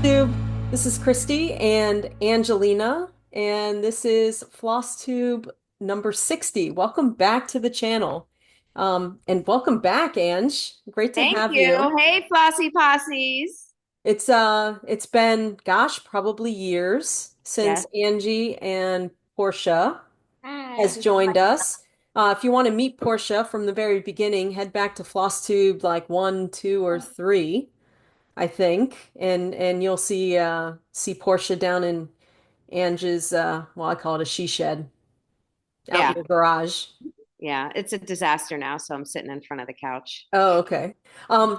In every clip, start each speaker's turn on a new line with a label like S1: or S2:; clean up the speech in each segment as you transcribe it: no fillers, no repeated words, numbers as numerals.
S1: Tube. This is Christy and Angelina, and this is Floss Tube number 60. Welcome back to the channel. And welcome back, Ange. Great to
S2: Thank
S1: have you.
S2: you. Hey, Flossy Possies.
S1: It's been, gosh, probably years since
S2: Yes.
S1: Angie and Portia has
S2: Hi.
S1: joined us. If you want to meet Portia from the very beginning, head back to Floss Tube like one, two, or three. I think, and you'll see Portia down in Angie's well, I call it a she shed out in
S2: Yeah.
S1: the garage.
S2: Yeah. It's a disaster now, so I'm sitting in front of the couch.
S1: Oh, okay.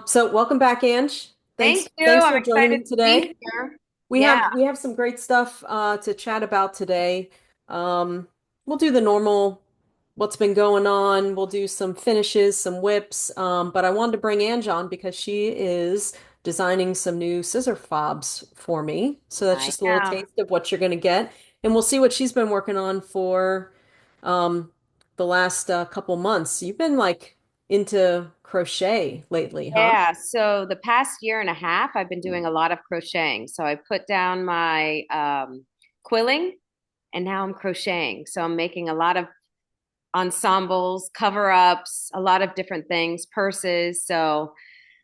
S1: So welcome back, Ange. Thanks
S2: Thank you.
S1: thanks
S2: I'm
S1: for joining
S2: excited
S1: me
S2: to be
S1: today.
S2: here.
S1: We
S2: Yeah.
S1: have we have some great stuff to chat about today. Um, we'll do the normal what's been going on. We'll do some finishes, some whips. But I wanted to bring Ange on because she is designing some new scissor fobs for me. So that's
S2: I
S1: just a little
S2: am.
S1: taste of what you're going to get. And we'll see what she's been working on for um, the last couple months. You've been like into crochet lately, huh?
S2: Yeah. So the past year and a half, I've been doing a lot of crocheting. So I put down my quilling and now I'm crocheting. So I'm making a lot of ensembles, cover ups, a lot of different things, purses. So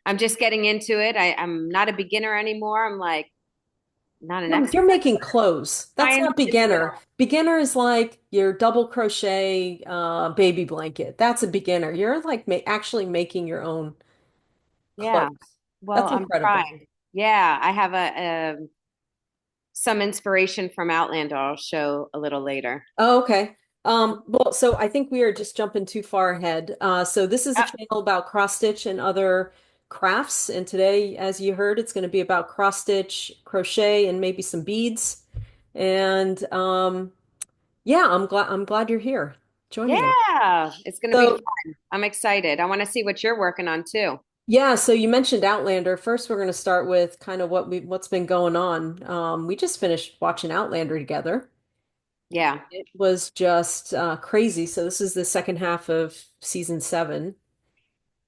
S2: I'm just getting into it. I'm not a beginner anymore. I'm like not an
S1: No,
S2: expert.
S1: you're making clothes. That's
S2: Trying
S1: not
S2: to do it
S1: beginner.
S2: all.
S1: Beginner is like your double crochet baby blanket. That's a beginner. You're like ma actually making your own
S2: Yeah.
S1: clothes.
S2: Well,
S1: That's
S2: I'm
S1: incredible.
S2: trying. Yeah, I have a some inspiration from Outlander I'll show a little later.
S1: Oh, okay. Well, so I think we are just jumping too far ahead. So this is a
S2: Yep.
S1: channel about cross stitch and other crafts. And today, as you heard, it's going to be about cross stitch, crochet, and maybe some beads. And yeah, I'm glad you're here joining us.
S2: Yeah, it's going to be
S1: So
S2: fun. I'm excited. I want to see what you're working on too.
S1: yeah, so you mentioned Outlander. First, we're going to start with kind of what's been going on. We just finished watching Outlander together.
S2: Yeah.
S1: It was just crazy. So this is the second half of season 7.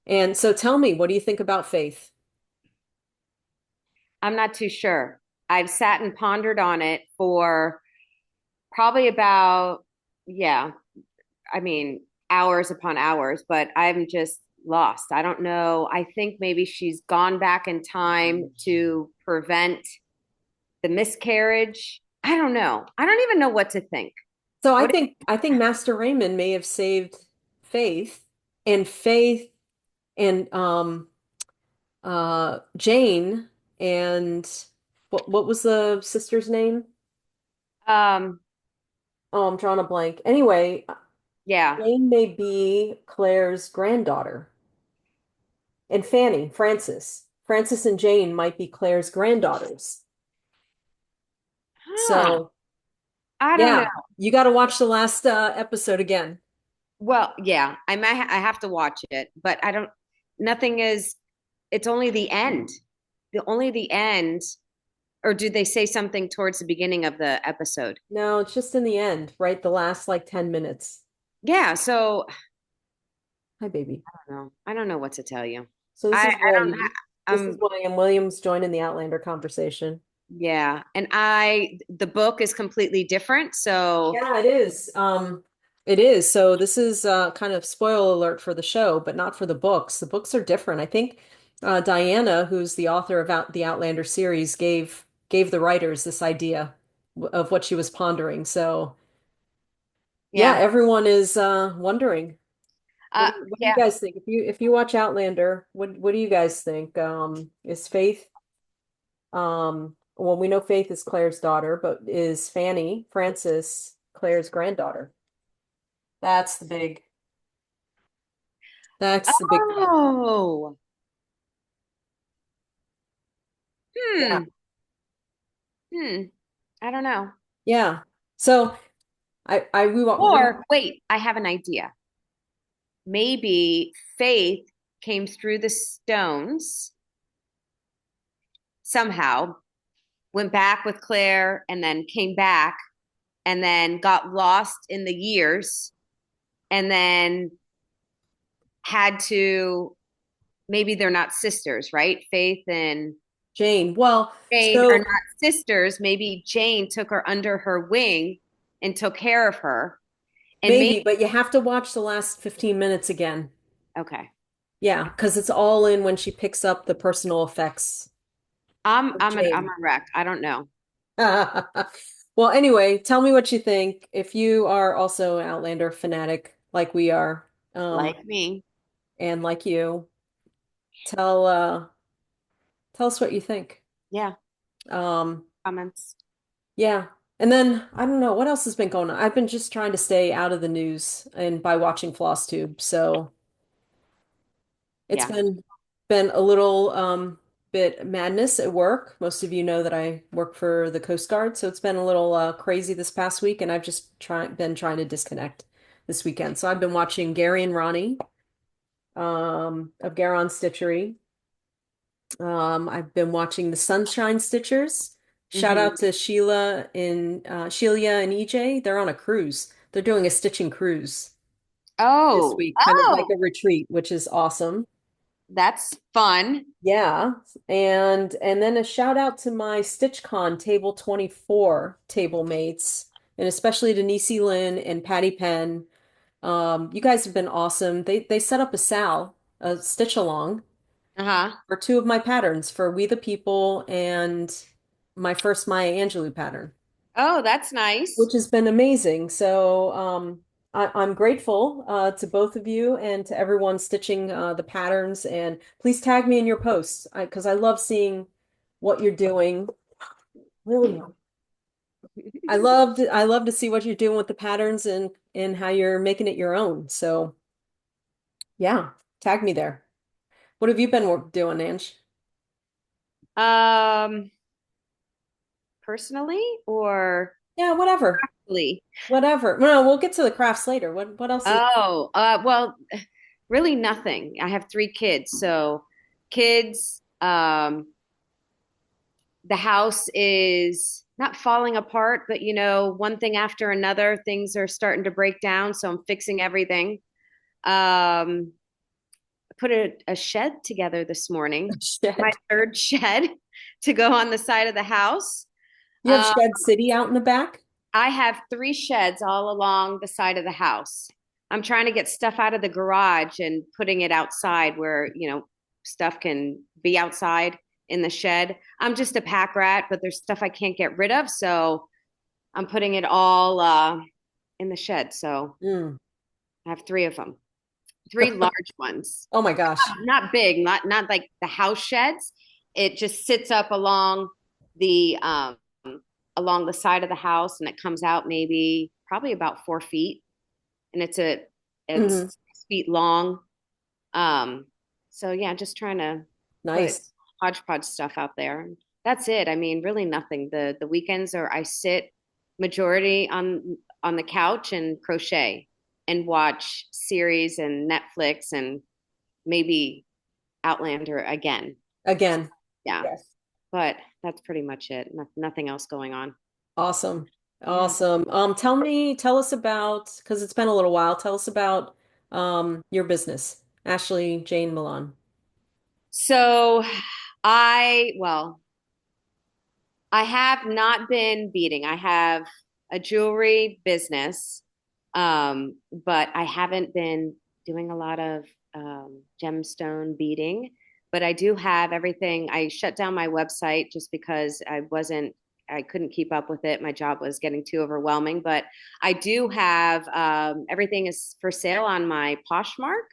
S1: And so tell me, what do you think about Faith?
S2: I'm not too sure. I've sat and pondered on it for probably about, yeah, I mean, hours upon hours, but I'm just lost. I don't know. I think maybe she's gone back in time to prevent the miscarriage. I don't know. I don't even know what to think.
S1: So I
S2: What?
S1: think I think Master Raymond may have saved Faith, and Faith and Jane and what was the sister's name?
S2: Um,
S1: Oh, I'm drawing a blank. Anyway,
S2: yeah.
S1: Jane may be Claire's granddaughter. And Fanny, Frances. Frances and Jane might be Claire's granddaughters.
S2: Huh.
S1: So,
S2: I don't know.
S1: yeah, you got to watch the last episode again.
S2: Well, yeah, I have to watch it, but I don't nothing is it's only the end. Only the end, or do they say something towards the beginning of the episode?
S1: No, it's just in the end, right? The last like 10 minutes.
S2: Yeah, so
S1: Hi, baby.
S2: I don't know. I don't know what to tell you.
S1: So this is
S2: I don't
S1: William. This is
S2: I'm
S1: William. William's joining the Outlander conversation.
S2: yeah, and I the book is completely different, so
S1: Yeah, it is. It is. So this is kind of spoiler alert for the show, but not for the books. The books are different. I think Diana, who's the author of the Outlander series, gave the writers this idea of what she was pondering. So yeah,
S2: yeah.
S1: everyone is wondering what do you
S2: Yeah.
S1: guys think? If you watch Outlander, what do you guys think? Is Faith well, we know Faith is Claire's daughter, but is Fanny Frances Claire's granddaughter? That's the big That's the big question.
S2: Oh.
S1: Yeah.
S2: Hmm. Hmm. I don't know.
S1: Yeah. So I we
S2: Or wait, I have an idea. Maybe Faith came through the stones somehow, went back with Claire, and then came back, and then got lost in the years, and then had to maybe they're not sisters, right? Faith and
S1: Jane. Well,
S2: Jane are
S1: so
S2: not sisters. Maybe Jane took her under her wing and took care of her. And maybe,
S1: maybe, but you have to watch the last 15 minutes again.
S2: okay.
S1: Yeah, because it's all in when she picks up the personal effects
S2: I'm
S1: of
S2: I'm an I'm
S1: Jane.
S2: a wreck. I don't know.
S1: Well, anyway, tell me what you think. If you are also an Outlander fanatic like we are,
S2: Like me.
S1: and like you, tell us what you think.
S2: Yeah.
S1: Um,
S2: Comments.
S1: yeah. And then I don't know what else has been going on. I've been just trying to stay out of the news and by watching Floss Tube. So it's
S2: Yeah.
S1: been a little bit madness at work. Most of you know that I work for the Coast Guard, so it's been a little crazy this past week, and I've just been trying to disconnect this weekend. So I've been watching Gary and Ronnie of Garon Stitchery. I've been watching the Sunshine Stitchers. Shout
S2: Hmm.
S1: out to Sheila and EJ. They're on a cruise. They're doing a stitching cruise this
S2: Oh,
S1: week, kind of like
S2: oh,
S1: a retreat, which is awesome.
S2: that's fun.
S1: Yeah. And then a shout out to my StitchCon Table 24 table mates, and especially to Nisi Lynn and Patty Penn. You guys have been awesome. They set up a stitch along
S2: Uh-huh.
S1: for two of my patterns for We the People and my first Maya Angelou pattern,
S2: Oh, that's nice.
S1: which has been amazing. So I'm grateful to both of you and to everyone stitching the patterns. And please tag me in your posts because I love seeing what you're doing. Really, I love to see what you're doing with the patterns and how you're making it your own. So yeah, tag me there. What have you been doing, Ange?
S2: Um, personally or
S1: Yeah, whatever.
S2: really?
S1: Whatever. No, we'll get to the crafts later. What else is
S2: Oh, well, really nothing. I have three kids, so kids, the house is not falling apart, but one thing after another, things are starting to break down, so I'm fixing everything. I put a shed together this morning, my
S1: shit?
S2: third shed to go on the side of the house.
S1: You have
S2: Uh,
S1: Shed City out in the back?
S2: I have three sheds all along the side of the house. I'm trying to get stuff out of the garage and putting it outside where, stuff can be outside in the shed. I'm just a pack rat, but there's stuff I can't get rid of. So I'm putting it all in the shed. So
S1: Mm.
S2: I have three of them, three large ones.
S1: Oh my gosh.
S2: Not big, not like the house sheds. It just sits up the along the side of the house, and it comes out maybe probably about 4 feet, and it's
S1: Hmm.
S2: 6 feet long. Um, so yeah, just trying to put
S1: Nice.
S2: hodgepodge stuff out there. That's it. I mean, really nothing. The weekends are I sit majority on the couch and crochet and watch series and Netflix and maybe Outlander again.
S1: Again.
S2: Yeah,
S1: Yes.
S2: but that's pretty much it. Nothing else going on.
S1: Awesome.
S2: Yeah.
S1: Awesome. Tell us about, because it's been a little while, tell us about your business, Ashley Jane Milan.
S2: So well, I have not been beading. I have a jewelry business, but I haven't been doing a lot of gemstone beading. But I do have everything. I shut down my website just because I couldn't keep up with it. My job was getting too overwhelming. But I do have everything is for sale on my Poshmark.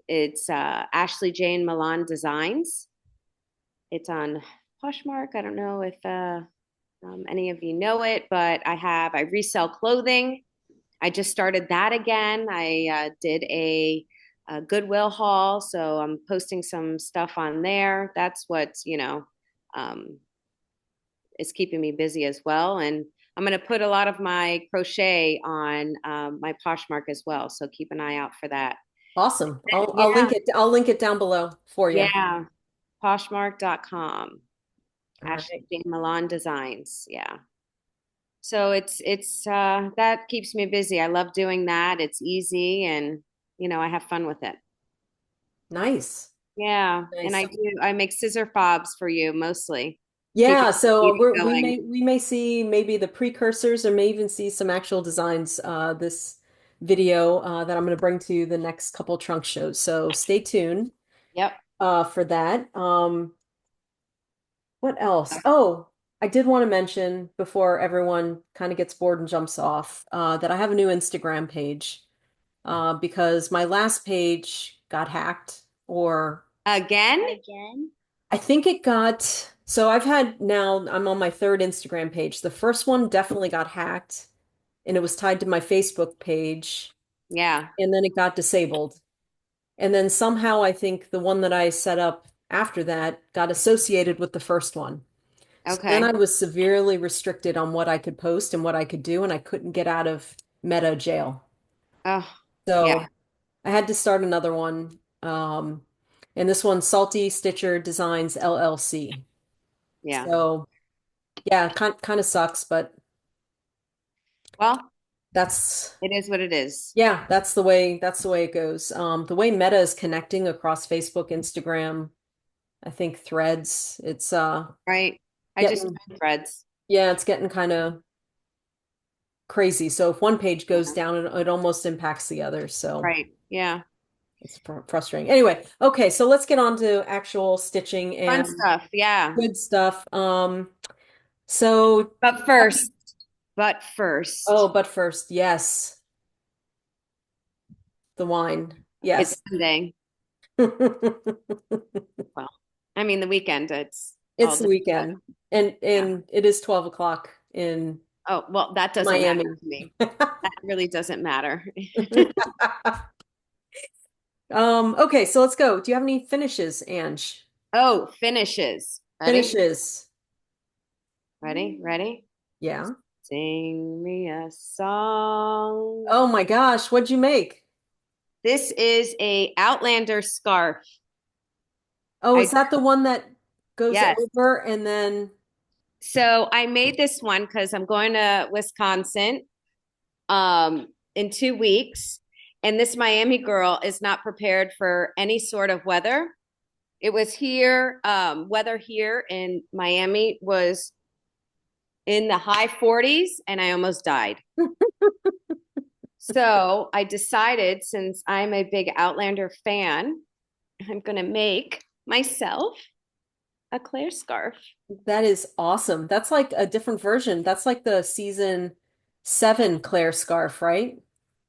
S2: It's AshelyJaneMilan Designs. It's on Poshmark. I don't know if any of you know it, but I resell clothing. I just started that again. I did a Goodwill haul, so I'm posting some stuff on there. That's what's um, is keeping me busy as well. And I'm going to put a lot of my crochet on my Poshmark as well. So keep an eye out for that.
S1: Awesome.
S2: Yeah,
S1: I'll link it down below for you.
S2: yeah. Poshmark.com.
S1: All
S2: Ashley
S1: right.
S2: Jane Milan Designs. Yeah. So it's that keeps me busy. I love doing that. It's easy and I have fun with it.
S1: Nice.
S2: Yeah. And
S1: Nice.
S2: I make scissor fobs for you mostly. So you can
S1: Yeah, so
S2: keep it
S1: we
S2: going.
S1: may see maybe the precursors or may even see some actual designs this video that I'm going to bring to you the next couple trunk shows. So stay tuned
S2: Yep.
S1: for that. What else? Oh, I did want to mention before everyone kind of gets bored and jumps off that I have a new Instagram page because my last page got hacked, or
S2: Again?
S1: I think it got. So I've had now, I'm on my third Instagram page. The first one definitely got hacked and it was tied to my Facebook page,
S2: Yeah.
S1: and then it got disabled. And then somehow I think the one that I set up after that got associated with the first one. So then I
S2: Okay.
S1: was severely restricted on what I could post and what I could do, and I couldn't get out of Meta jail.
S2: Oh, yeah.
S1: So I had to start another one. And this one's Salty Stitcher Designs LLC.
S2: Yeah.
S1: So yeah, kind of sucks, but
S2: Well,
S1: that's
S2: it is what it is.
S1: yeah, that's the way it goes. The way Meta is connecting across Facebook, Instagram, I think Threads, it's
S2: Right. I just
S1: getting
S2: find threads.
S1: yeah, it's getting kind of crazy. So if one page goes
S2: Yeah.
S1: down, it almost impacts the other. So
S2: Right. Yeah.
S1: it's frustrating. Anyway, okay, so let's get on to actual stitching
S2: Fun
S1: and
S2: stuff. Yeah.
S1: good stuff. So
S2: But first, but first,
S1: oh, but first, yes, the wine.
S2: it's
S1: Yes.
S2: Sunday. Well, I mean the weekend. It's all
S1: It's the
S2: done.
S1: weekend,
S2: Yeah.
S1: and it is 12 o'clock in
S2: Oh, well, that doesn't matter
S1: Miami.
S2: to me. That really doesn't matter.
S1: Okay, so let's go. Do you have any finishes, Ange?
S2: Oh, finishes. Ready?
S1: Finishes.
S2: Ready? Ready?
S1: Yeah.
S2: Sing me a song.
S1: Oh my gosh, what'd you make?
S2: This is a Outlander scarf.
S1: Oh, is
S2: I
S1: that the one that goes
S2: Yes.
S1: over and then
S2: So I made this one because I'm going to Wisconsin in 2 weeks, and this Miami girl is not prepared for any sort of weather. It was here, weather here in Miami was in the high 40s, and I almost died. So I decided, since I'm a big Outlander fan, I'm going to make myself a Claire scarf.
S1: that is awesome. That's like a different version. That's like the season 7 Claire scarf, right?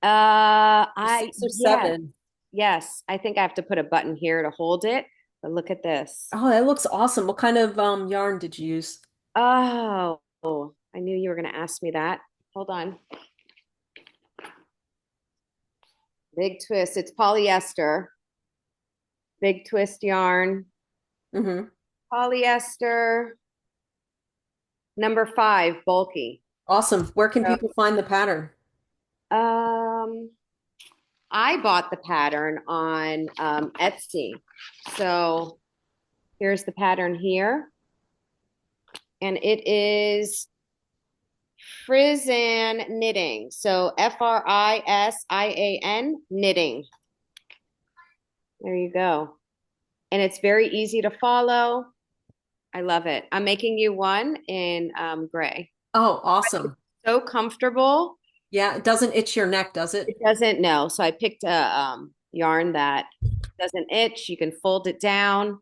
S1: Or six or
S2: Yes,
S1: seven.
S2: yes. I think I have to put a button here to hold it. But look at this.
S1: Oh, that looks awesome. What kind of yarn did you use?
S2: Oh, I knew you were going to ask me that. Hold on. Big twist. It's polyester. Big twist yarn.
S1: Hmm.
S2: Polyester. Number 5, bulky.
S1: Awesome. Where can
S2: So,
S1: people find the pattern?
S2: um, I bought the pattern on Etsy. So here's the pattern here. And it is Frizan knitting. So Frisian knitting. There you go. And it's very easy to follow. I love it. I'm making you one in gray.
S1: Oh, awesome.
S2: So comfortable.
S1: Yeah, it doesn't itch your neck, does
S2: It
S1: it?
S2: doesn't know. So I picked a yarn that doesn't itch. You can fold it down.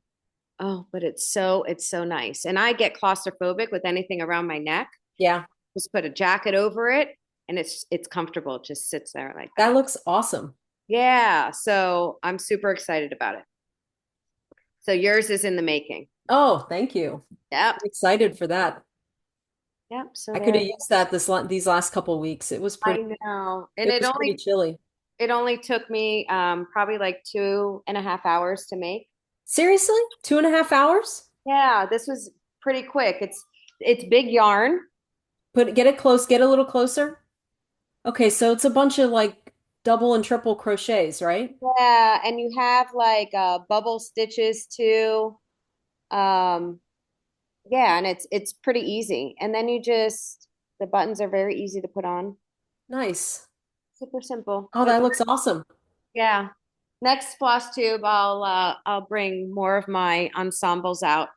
S2: Oh, but it's so nice. And I get claustrophobic with anything around my neck.
S1: Yeah,
S2: Just put a jacket over it and it's comfortable. It just sits there like
S1: that
S2: that.
S1: looks awesome.
S2: Yeah, so I'm super excited about it. So yours is in the making.
S1: Oh, thank you.
S2: Yep.
S1: I'm excited for that.
S2: Yep. So
S1: I could
S2: there
S1: have used that these last couple weeks.
S2: I know. And
S1: it was pretty chilly.
S2: it only took me probably like 2.5 hours to make.
S1: Seriously? 2.5 hours?
S2: Yeah, this was pretty quick. It's big yarn.
S1: Get it close, get a little closer. Okay, so it's a bunch of like double and triple crochets, right?
S2: Yeah, and you have like bubble stitches too. Um, yeah, and it's pretty easy. And then the buttons are very easy to put on.
S1: Nice.
S2: Super simple.
S1: Oh,
S2: But
S1: that looks awesome.
S2: yeah, next floss tube, I'll bring more of my ensembles out.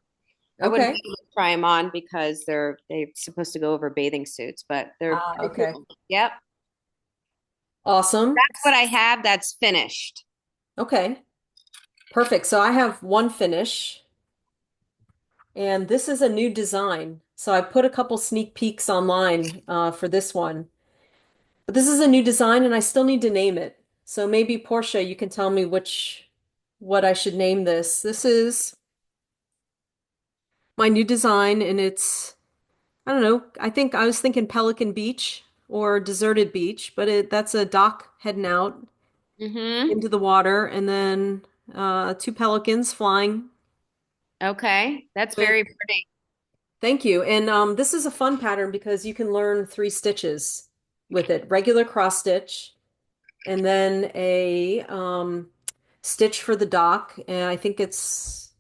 S2: I wouldn't
S1: Okay.
S2: be able to try them on because they're supposed to go over bathing suits, but they're
S1: Ah,
S2: pretty
S1: okay.
S2: cool. Yep.
S1: Awesome.
S2: That's what I have that's finished.
S1: Okay. Perfect. So I have one finish, and this is a new design. So I put a couple sneak peeks online for this one. But this is a new design, and I still need to name it. So maybe Portia, you can tell me what I should name this. This is my new design, and I don't know. I think I was thinking Pelican Beach or Deserted Beach, but that's a dock heading out
S2: Mm-hmm.
S1: into the water, and then two pelicans flying
S2: Okay. That's
S1: with.
S2: very pretty.
S1: Thank you. And this is a fun pattern because you can learn three stitches with it. Regular cross stitch, and then a stitch for the dock. And I think it's,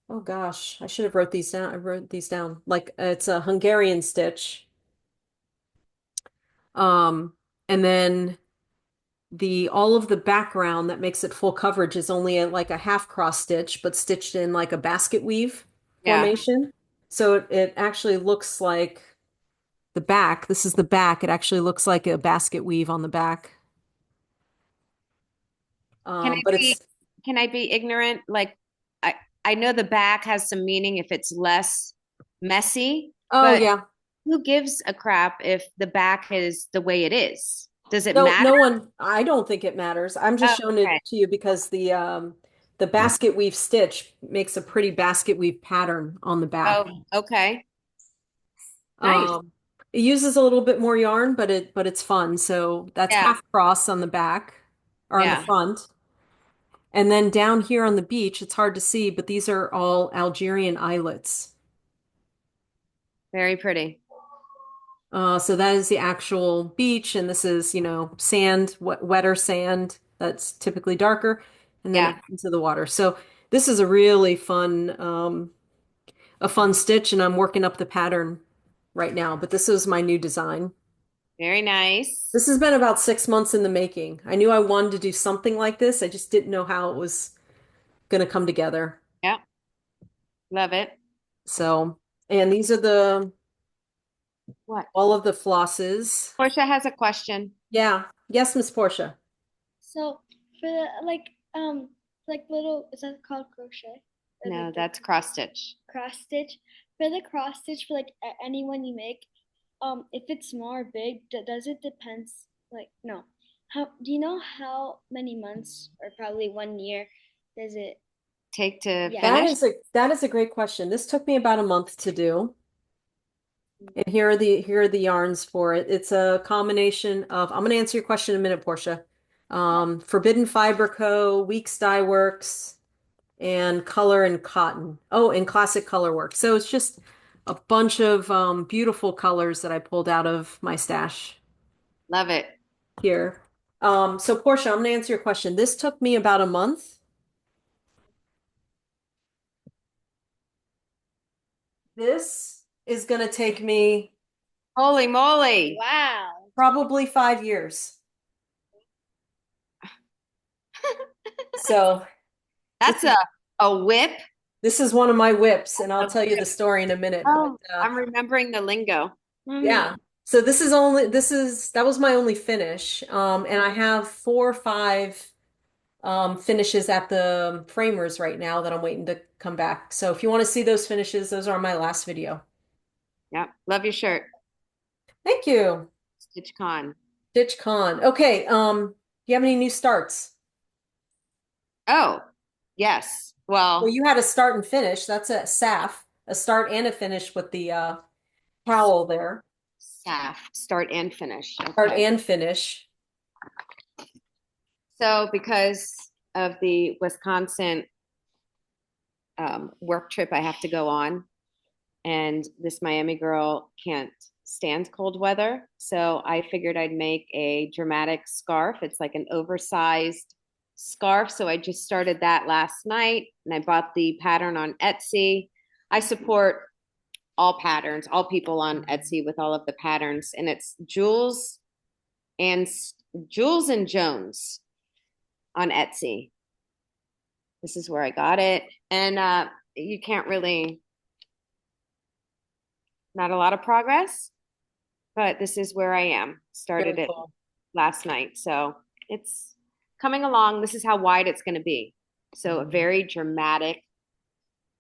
S1: oh gosh, I should have wrote these down. I wrote these down. Like it's a Hungarian stitch. Um, and then the all of the background that makes it full coverage is only like a half cross stitch, but stitched in like a basket weave
S2: Yeah.
S1: formation. So it actually looks like the back. This is the back. It actually looks like a basket weave on the back.
S2: Can I
S1: But
S2: be
S1: it's,
S2: can I be ignorant? Like I I know the back has some meaning if it's less messy,
S1: oh
S2: but
S1: yeah.
S2: who gives a crap if the back is the way it is? Does it
S1: No,
S2: matter?
S1: no one, I don't think it matters. I'm
S2: Oh,
S1: just showing it
S2: okay.
S1: to you because the basket weave stitch makes a pretty basket weave pattern on the back.
S2: Oh, okay. Nice.
S1: Um, it uses a little bit more yarn, but it's fun. So that's
S2: Yeah.
S1: half cross on the back or on the
S2: Yeah.
S1: front. And then down here on the beach, it's hard to see, but these are all Algerian islets.
S2: Very pretty.
S1: So that is the actual beach, and this is, sand, wetter sand that's typically darker, and then
S2: Yeah.
S1: out into the water. So this is a really a fun stitch, and I'm working up the pattern right now. But this is my new design.
S2: Very nice.
S1: This has been about 6 months in the making. I knew I wanted to do something like this. I just didn't know how it was going to come together.
S2: Yeah. Love it.
S1: So, and these are
S2: What?
S1: all of the flosses.
S2: Portia has a question.
S1: Yeah. Yes, Miss Portia.
S3: So for the like little, is that called crochet? Or
S2: No,
S3: like the
S2: that's cross stitch.
S3: cross stitch? For the cross stitch for like any one you make, if it's small or big, does it depends? Like no, how do you know how many months or probably 1 year does it?
S2: Take to
S3: Yeah.
S1: That
S2: finish.
S1: is a great question. This took me about a month to do. And here are the yarns for it. It's a combination of, I'm going to answer your question in a minute, Portia. Forbidden Fiber Co., Weeks Dye Works, and Color and Cotton. Oh, and Classic Color Work. So it's just a bunch of beautiful colors that I pulled out of my stash
S2: Love it.
S1: here. So Portia, I'm going to answer your question. This took me about a month. This is going to take me
S2: Holy moly.
S3: Wow.
S1: probably 5 years. So
S2: That's a whip.
S1: this is one of my whips, and I'll
S2: A
S1: tell you the
S2: whip.
S1: story in a minute.
S2: Oh,
S1: But
S2: I'm remembering the lingo.
S1: yeah, so that was my only finish. And I have 4 or 5 finishes at the framers right now that I'm waiting to come back. So if you want to see those finishes, those are my last video.
S2: Yeah. Love your shirt.
S1: Thank you.
S2: Stitch Con.
S1: Ditch Con. Okay, do you have any new starts?
S2: Oh, yes.
S1: Well,
S2: Well,
S1: you had a start and finish. That's a SAF, a start and a finish with the cowl there.
S2: SAF, start and finish.
S1: Start
S2: Okay.
S1: and finish.
S2: So because of the Wisconsin work trip I have to go on, and this Miami girl can't stand cold weather, so I figured I'd make a dramatic scarf. It's like an oversized scarf. So I just started that last night, and I bought the pattern on Etsy. I support all patterns, all people on Etsy with all of the patterns, and it's and Jules and Jones. on Etsy. This is where I got it. And you can't really, not a lot of progress, but this is where I am. Started
S1: Very
S2: it
S1: cool.
S2: last night. So it's coming along. This is how wide it's going to be. So a very dramatic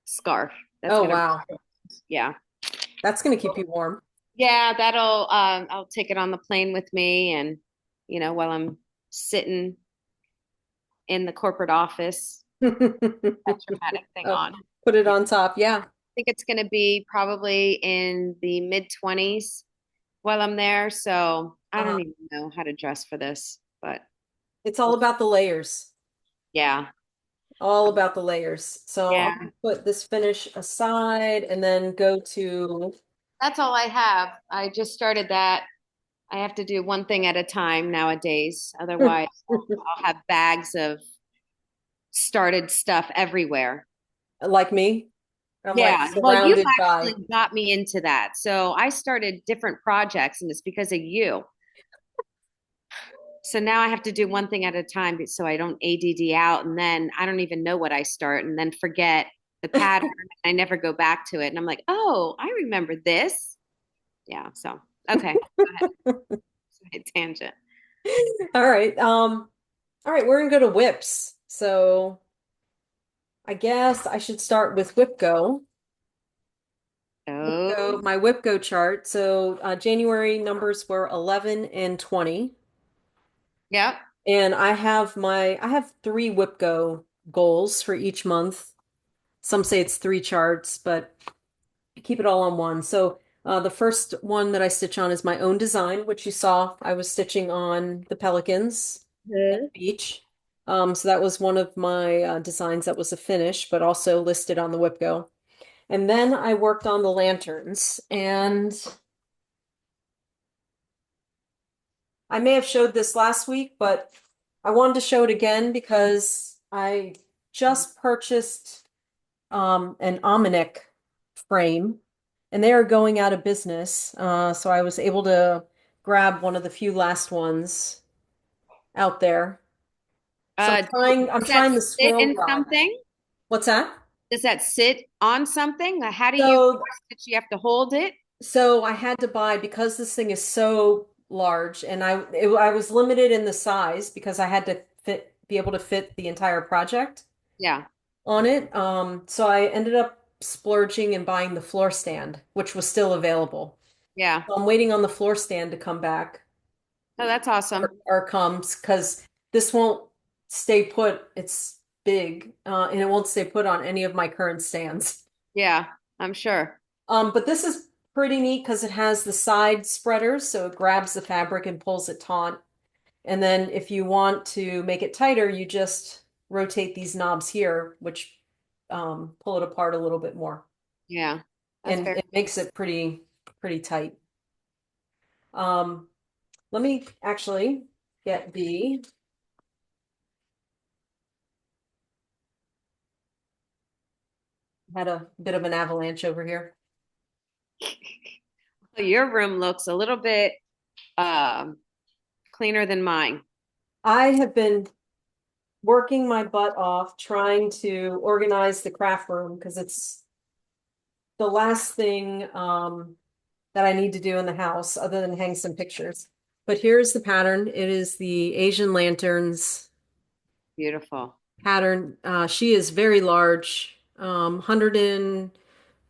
S2: scarf. That's
S1: Oh,
S2: going to,
S1: wow.
S2: yeah.
S1: That's going to keep you warm.
S2: Yeah, that'll, I'll take it on the plane with me and, while I'm sitting in the corporate office, that dramatic thing
S1: Oh,
S2: on.
S1: put it
S2: Yeah.
S1: on top. Yeah.
S2: I think it's going to be probably in the mid 20s while I'm there. So I
S1: Uh-huh.
S2: don't even know how to dress for this, but
S1: It's all about the layers.
S2: yeah.
S1: All about the layers. So
S2: Yeah.
S1: I'll put this finish aside and then go to,
S2: That's all I have. I just started that. I have to do one thing at a time nowadays. Otherwise, I'll have bags of started stuff everywhere.
S1: like me, I'm like
S2: Yeah. Well, you
S1: surrounded by.
S2: actually got me into that. So I started different projects, and it's because of you. So now I have to do one thing at a time so I don't ADD out, and then I don't even know what I start and then forget the pattern. I never go back to it. And I'm like, oh, I remember this. Yeah. So, okay. Go ahead. Sorry, tangent.
S1: All right. All right, we're gonna go to whips. So I guess I should start with WIPGO.
S2: Oh,
S1: WIPGO, my WIPGO chart. So January numbers were 11 and 20.
S2: yep.
S1: And I have three WIPGO goals for each month. Some say it's three charts, but I keep it all on one. So the first one that I stitch on is my own design, which you saw I was stitching on the pelicans at
S2: Mhm.
S1: the beach. So that was one of my designs that was a finish, but also listed on the WIPGO. And then I worked on the lanterns, and I may have showed this last week, but I wanted to show it again because I just purchased an Almanac frame, and they are going out of business. So I was able to grab one of the few last ones out there. So
S2: Uh,
S1: I'm
S2: does that
S1: trying the
S2: sit
S1: swirl
S2: in
S1: rod.
S2: something?
S1: What's that?
S2: Does that sit on something? How do you
S1: So
S2: cross stitch? You have to hold it?
S1: so I had to buy because this thing is so large, and I was limited in the size because I had to be able to fit the entire project
S2: Yeah.
S1: on it. So I ended up splurging and buying the floor stand, which was still available.
S2: Yeah.
S1: So I'm waiting on the floor stand to come back
S2: Oh, that's awesome.
S1: or comes because this won't stay put. It's big, and it won't stay put on any of my current stands.
S2: Yeah, I'm sure.
S1: But this is pretty neat because it has the side spreaders, so it grabs the fabric and pulls it taut. And then if you want to make it tighter, you just rotate these knobs here, which pull it apart a little bit more.
S2: Yeah. That's
S1: And
S2: very
S1: it makes it pretty tight. Um, Let me actually get had a bit of an avalanche over here.
S2: Your room looks a little bit um cleaner than mine.
S1: I have been working my butt off trying to organize the craft room because it's the last thing that I need to do in the house other than hang some pictures. But here's the pattern. It is the Asian lanterns
S2: Beautiful.
S1: pattern. She is very large, 100 and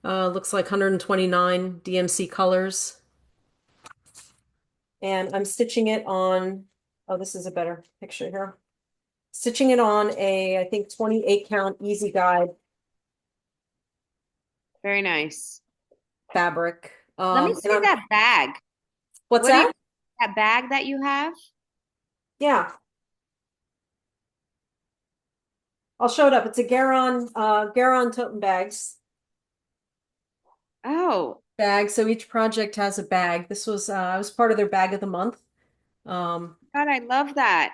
S1: looks like 129 DMC colors. And I'm stitching it on, oh, this is a better picture here. Stitching it on I think 28 count easy guide
S2: Very nice.
S1: fabric.
S2: Let me
S1: And
S2: see that bag.
S1: what's
S2: What do you
S1: that?
S2: that bag that you have?
S1: Yeah, I'll show it up. It's a Garon tote bags
S2: Oh,
S1: bag. So each project has a bag. This was I was part of their bag of the month. Um,
S2: God, I love that.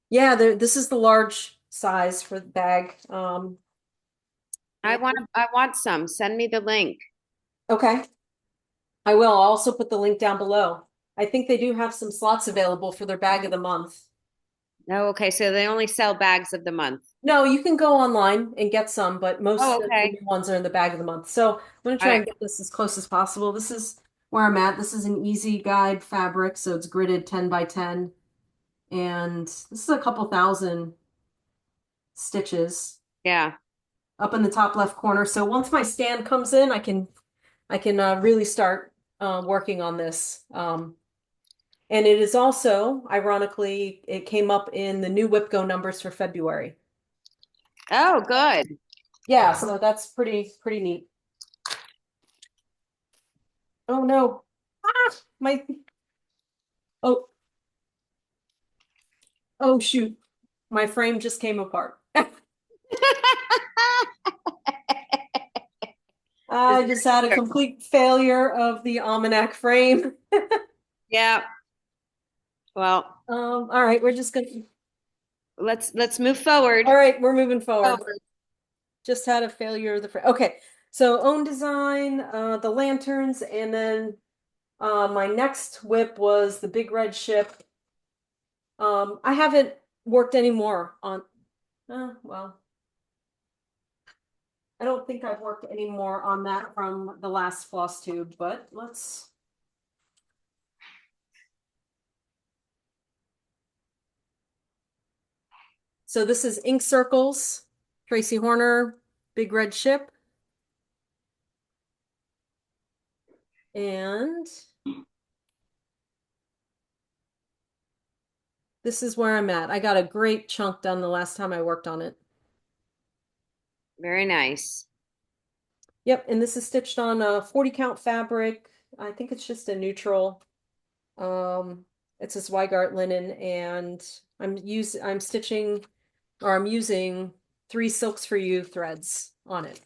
S1: yeah, this is the large size for the bag.
S2: I
S1: And-
S2: want some. Send me the link.
S1: okay, I will. I'll also put the link down below. I think they do have some slots available for their bag of the month.
S2: Oh, okay. So they only sell bags of the month.
S1: No, you can go online and get some, but
S2: Oh,
S1: most of the
S2: okay.
S1: new ones are in the bag of the month. So I'm going to
S2: Got
S1: try
S2: it.
S1: and get this as close as possible. This is where I'm at. This is an easy guide fabric, so it's gridded 10 by 10. And this is a couple thousand stitches
S2: Yeah.
S1: up in the top left corner. So once my stand comes in, I can really start working on this. And it is also, ironically, it came up in the new WIPGO numbers for February.
S2: Oh, good.
S1: Yeah, so that's pretty neat. Oh no. Ah, my oh oh shoot. My frame just came apart.
S2: This
S1: I just had a
S2: is-
S1: complete failure of the almanac frame.
S2: Yeah. Well,
S1: All right, we're just gonna
S2: let's move forward.
S1: all right, we're moving forward.
S2: Forward.
S1: Just had a failure of the frame. Okay, so own design, the lanterns, and then my next whip was the big red ship. I haven't worked anymore on, well, I don't think I've worked any more on that from the last floss tube, but let's. So this is Ink Circles, Tracy Horner, Big Red Ship. And this is where I'm at. I got a great chunk done the last time I worked on it.
S2: Very nice.
S1: Yep, and this is stitched on a 40 count fabric. I think it's just a neutral. Um, it's this Weigart linen, and I'm stitching, or I'm using 3 Silks for You threads on it.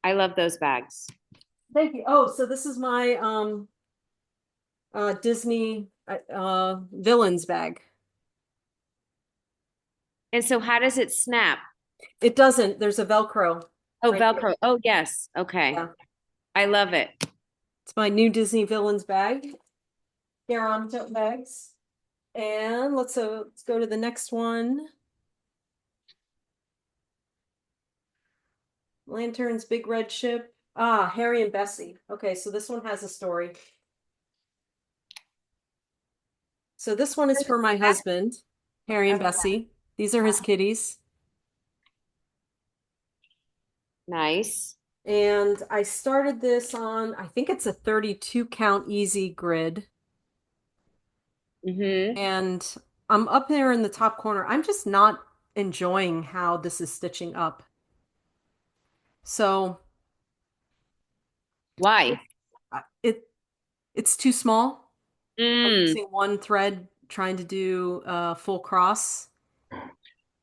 S2: I love those bags.
S1: Thank you. Oh, so this is my Disney villains bag.
S2: And so how does it snap?
S1: It doesn't. There's a Velcro
S2: Oh,
S1: right here.
S2: Velcro. Oh, yes. Okay.
S1: Yeah.
S2: I love it.
S1: It's my new Disney villains bag. Here on tote bags. And let's go to the next one. Lanterns, Big Red Ship. Ah, Harry and Bessie. Okay, so this one has a story. So this one is for my husband, Harry and Bessie. These are his kitties.
S2: Nice.
S1: And I started this on, I think it's a 32 count easy grid.
S2: Mm-hmm.
S1: And I'm up there in the top corner. I'm just not enjoying how this is stitching up. So
S2: Why?
S1: it's too small. I'm
S2: Mm.
S1: using one thread trying to do a full cross.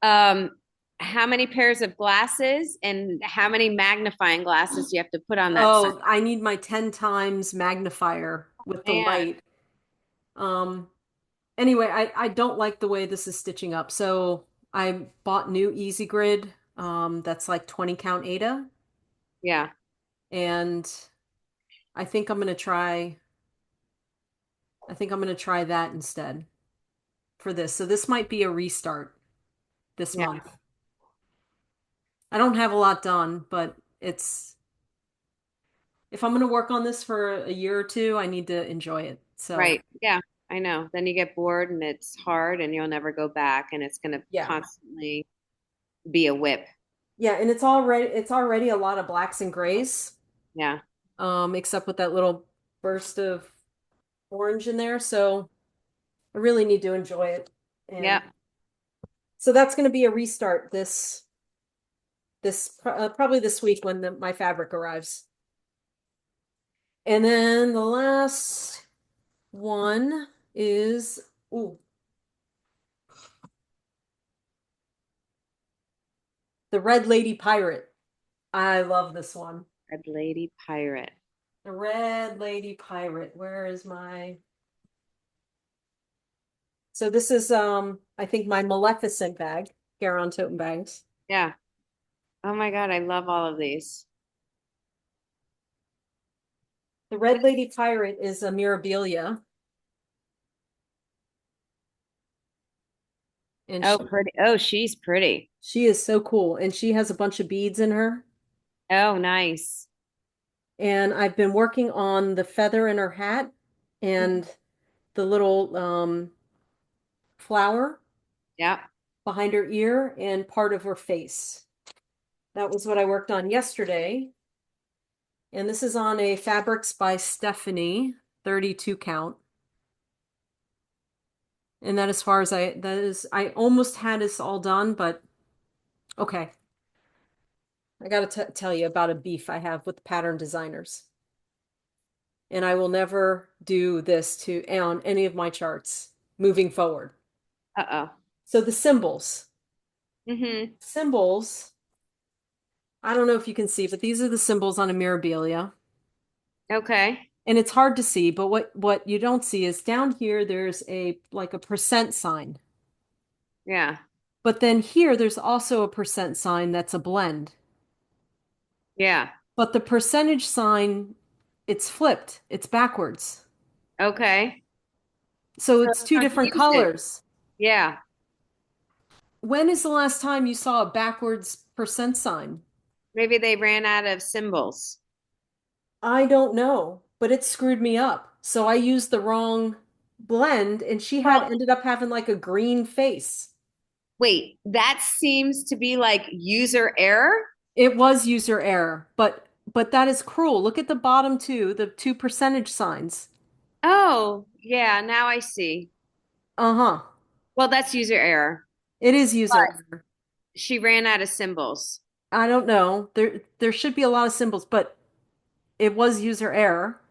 S2: Um, how many pairs of glasses and how many magnifying glasses do you have to put on that
S1: Oh, I need my 10 times magnifier with the
S2: man?
S1: light. Um, anyway, I don't like the way this is stitching up. So I bought new Easy Grid. That's like 20 count Ada.
S2: Yeah.
S1: And I think I'm gonna try, I think I'm gonna try that instead for this. So this might be a restart this
S2: Yeah.
S1: month. I don't have a lot done, but it's if I'm going to work on this for a year or two, I need to enjoy it. So,
S2: Right. Yeah. I know. Then you get bored and it's hard and you'll never go back and it's going to
S1: yeah.
S2: constantly be a whip.
S1: Yeah, and it's already a lot of blacks and grays,
S2: Yeah.
S1: except with that little burst of orange in there. So I really need to enjoy it. And
S2: Yeah.
S1: so that's going to be a restart probably this week when my fabric arrives. And then the last one is ooh, the Red Lady Pirate. I love this one.
S2: Red Lady Pirate.
S1: The Red Lady Pirate. Where is my So this is I think my Maleficent bag, Garon Totem bags.
S2: Yeah. Oh my God. I love all of these.
S1: The Red Lady Pirate is a Mirabilia. And
S2: Oh, pretty. Oh, she's pretty.
S1: she is so cool. And she has a bunch of beads in her.
S2: Oh, nice.
S1: And I've been working on the feather in her hat
S2: Mhm.
S1: and the little flower
S2: Yeah.
S1: behind her ear and part of her face. That was what I worked on yesterday. And this is on a Fabrics by Stephanie 32 count. And that as far as I almost had this all done, but okay. I got to tell you about a beef I have with pattern designers. And I will never do this to on any of my charts moving forward.
S2: Uh-oh.
S1: So the symbols.
S2: Mm-hmm.
S1: Symbols, I don't know if you can see, but these are the symbols on a Mirabilia.
S2: Okay.
S1: And it's hard to see, but what you don't see is down here there's a like a percent sign.
S2: Yeah.
S1: But then here there's also a percent sign that's a blend.
S2: Yeah.
S1: But the percentage sign, it's flipped. It's backwards.
S2: Okay.
S1: So
S2: So
S1: it's two different
S2: confusing.
S1: colors.
S2: Yeah.
S1: When is the last time you saw a backwards percent sign?
S2: Maybe they ran out of symbols.
S1: I don't know, but it screwed me up. So I used the wrong blend and she had
S2: Well,
S1: ended up having like a green face.
S2: wait, that seems to be like user error.
S1: It was user error, but that is cruel. Look at the bottom two, the two percentage signs.
S2: Oh, yeah, now I see.
S1: Uh-huh.
S2: Well, that's user error.
S1: It is user
S2: But
S1: error.
S2: she ran out of symbols.
S1: I don't know. There should be a lot of symbols, but it was user error.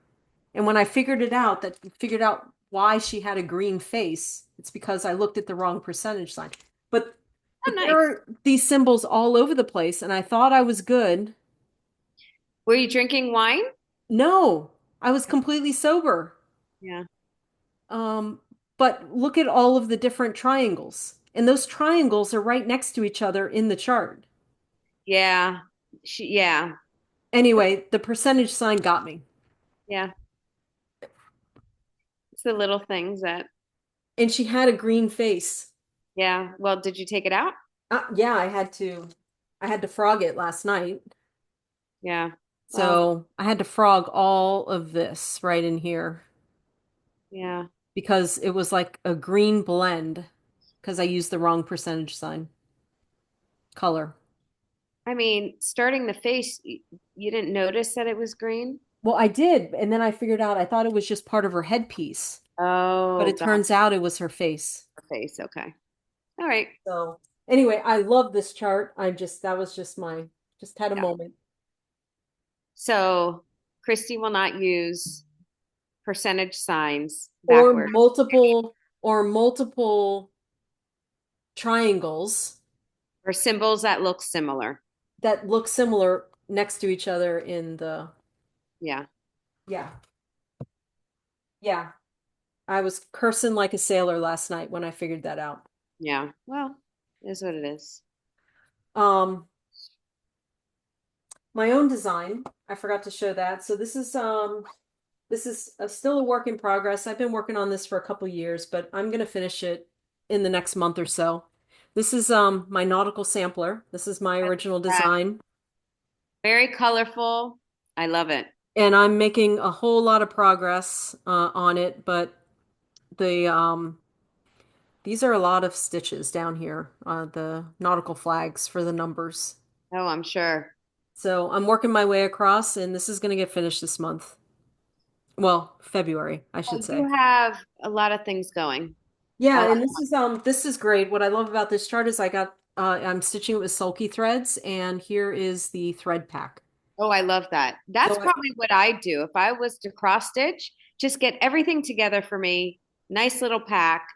S1: And when I figured out why she had a green face, it's because I looked at the wrong percentage sign. But
S2: Oh,
S1: but there
S2: nice.
S1: are these symbols all over the place, and I thought I was good.
S2: Were you drinking wine?
S1: No, I was completely sober.
S2: Yeah.
S1: Um, but look at all of the different triangles. And those triangles are right next to each other in the chart.
S2: Yeah. Yeah.
S1: Anyway, the percentage sign got me.
S2: Yeah. It's the little things that,
S1: And she had a green face.
S2: yeah. Well, did you take it out?
S1: Yeah, I had to frog it last night.
S2: Yeah. Well,
S1: So I had to frog all of this right in here
S2: yeah.
S1: because it was like a green blend because I used the wrong percentage sign color.
S2: I mean, starting the face, you didn't notice that it was green?
S1: Well, I did, and then I figured out I thought it was just part of her headpiece, but
S2: Oh,
S1: it
S2: got
S1: turns out it was her face.
S2: her face. Okay. All right.
S1: So anyway, I love this chart. That was just just had a
S2: Yeah.
S1: moment.
S2: So Christy will not use percentage signs
S1: Or
S2: backward
S1: multiple triangles
S2: or symbols that look similar.
S1: that look similar next to each other in the,
S2: Yeah.
S1: yeah. Yeah. I was cursing like a sailor last night when I figured that out.
S2: Yeah. Well, it is what it is.
S1: Um, my own design, I forgot to show that. So this is still a work in progress. I've been working on this for a couple years, but I'm gonna finish it in the next month or so. This is my nautical sampler. This is my original
S2: Yeah.
S1: design,
S2: Very colorful. I love it.
S1: and I'm making a whole lot of progress on it, but the these are a lot of stitches down here, the nautical flags for the numbers.
S2: Oh, I'm sure.
S1: So I'm working my way across, and this is going to get finished this month. Well, February, I should
S2: Well,
S1: say.
S2: you have a lot of things going.
S1: Yeah,
S2: I
S1: and this is great. What I love about this chart is I'm stitching it with sulky threads, and here is the thread pack.
S2: Oh, I love that. That's
S1: So I,
S2: probably what I do. If I was to cross stitch, just get everything together for me. Nice little pack.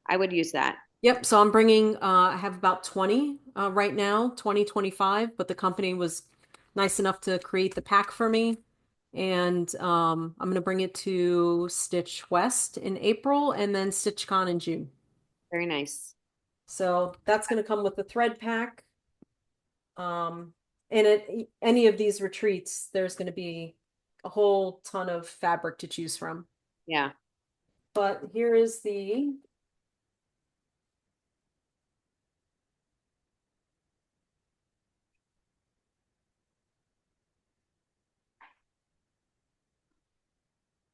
S2: I would use that.
S1: yep, so I'm bringing I have about 20 right now, 25, but the company was nice enough to create the pack for me. And I'm going to bring it to Stitch West in April and then StitchCon in June.
S2: Very nice.
S1: So that's going to come with the thread pack. And at any of these retreats, there's going to be a whole ton of fabric to choose from.
S2: Yeah.
S1: But here is the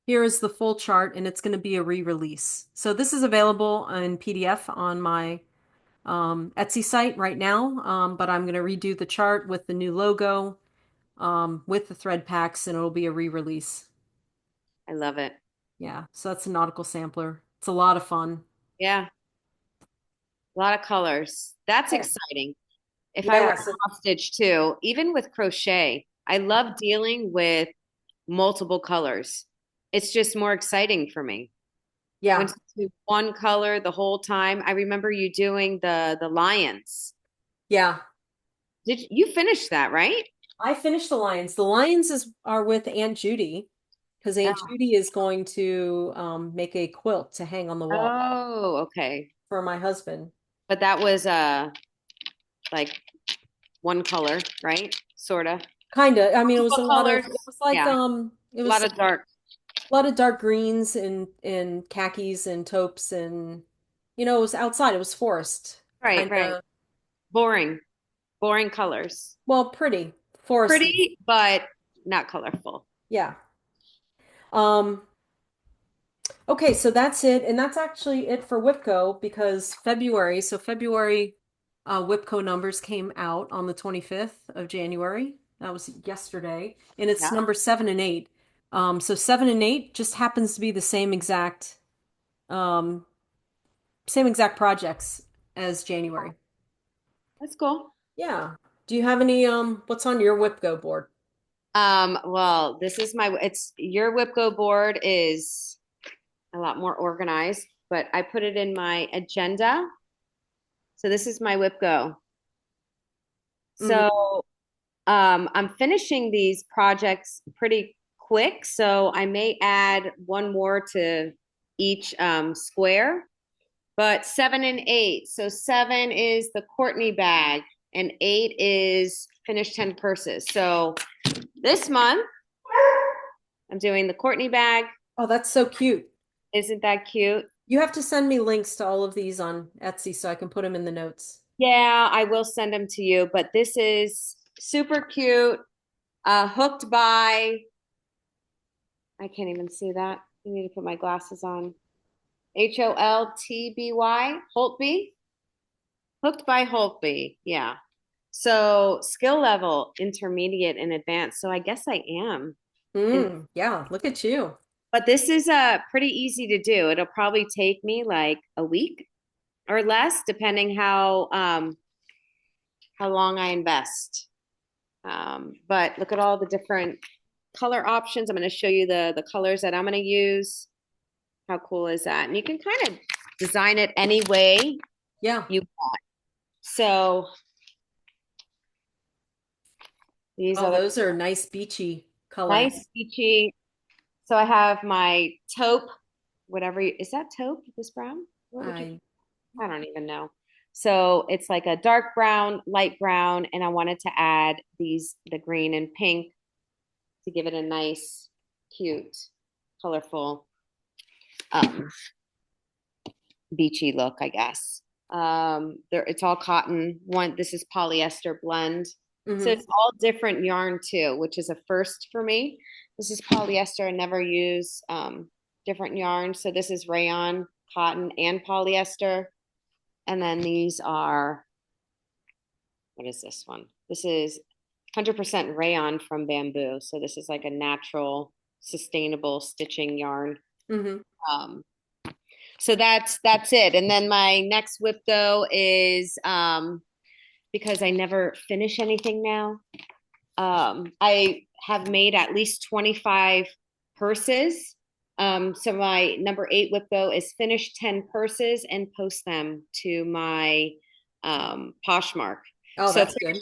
S1: here is the full chart, and it's going to be a re-release. So this is available in PDF on my Etsy site right now, but I'm going to redo the chart with the new logo, with the thread packs, and it'll be a re-release.
S2: I love it.
S1: Yeah, so that's a nautical sampler. It's a lot of fun.
S2: Yeah, a lot of colors. That's
S1: Yeah.
S2: exciting. If I were
S1: Yeah,
S2: to
S1: so
S2: cross stitch too, even with crochet, I love dealing with multiple colors. It's just more exciting for me. When
S1: yeah,
S2: to do one color the whole time. I remember you doing the lions.
S1: yeah.
S2: Did you finish that, right?
S1: I finished the lions. The lions are with Aunt Judy because Aunt
S2: Oh,
S1: Judy is going to make a quilt to hang on the wall
S2: oh, okay.
S1: for my husband.
S2: But that was like one color, right? Sorta.
S1: Kind of. I mean, it was a
S2: What
S1: lot of.
S2: colors?
S1: It was like
S2: Yeah,
S1: it
S2: a lot
S1: was
S2: of dark.
S1: a lot of dark greens and khakis and taupes and it was outside. It was forest,
S2: Right,
S1: kind
S2: right.
S1: of.
S2: Boring, boring colors.
S1: Well, pretty foresty.
S2: Pretty, but not colorful.
S1: Yeah. Um. Okay, so that's it, and that's actually it for WIPGO because February. So February, WIPGO numbers came out on the 25th of January. That was yesterday, and it's
S2: Yeah,
S1: number 7 and 8. So 7 and 8 just happens to be the um, same exact projects as January.
S2: that's cool.
S1: Yeah. Do you have any what's on your WIPGO board?
S2: Well, this is it's your WIPGO board is a lot more organized, but I put it in my agenda. So this is my WIPGO.
S1: Hmm.
S2: So I'm finishing these projects pretty quick, so I may add one more to each square. But 7 and 8. So 7 is the Courtney bag, and 8 is finish 10 purses. So this month I'm doing the Courtney bag.
S1: Oh, that's so cute.
S2: Isn't that cute?
S1: You have to send me links to all of these on Etsy so I can put them in the notes.
S2: Yeah, I will send them to you. But this is super cute. Hooked by, I can't even see that. I need to put my glasses on. Holtby. Holtby. Hooked by Holtby. Yeah. So skill level intermediate and advanced. So I guess I am. And
S1: Yeah, look at you.
S2: but this is pretty easy to do. It'll probably take me like a week or less, depending how long I invest. But look at all the different color options. I'm going to show you the colors that I'm going to use. How cool is that? And you can kind of design it any way
S1: Yeah.
S2: you want. So these
S1: Oh,
S2: are the
S1: those are nice beachy
S2: nice
S1: colors.
S2: beachy. So I have my taupe, is that taupe, this brown? What would you,
S1: I
S2: I don't even know. So it's like a dark brown, light brown, and I wanted to add the green and pink to give it a nice, cute, colorful, um, beachy look, I guess. It's all cotton. This is polyester blend. So
S1: hmm
S2: it's all different yarn too, which is a first for me. This is polyester. I never use different yarn. So this is rayon, cotton, and polyester. And then these are, what is this one? This is 100% rayon from bamboo. So this is like a natural, sustainable stitching yarn.
S1: hmm
S2: Um, so that's it. And then my next whip though is because I never finish anything now. I have made at least 25 purses. So my number 8 whip though is finish 10 purses and post them to my Poshmark.
S1: Oh,
S2: So
S1: that's good.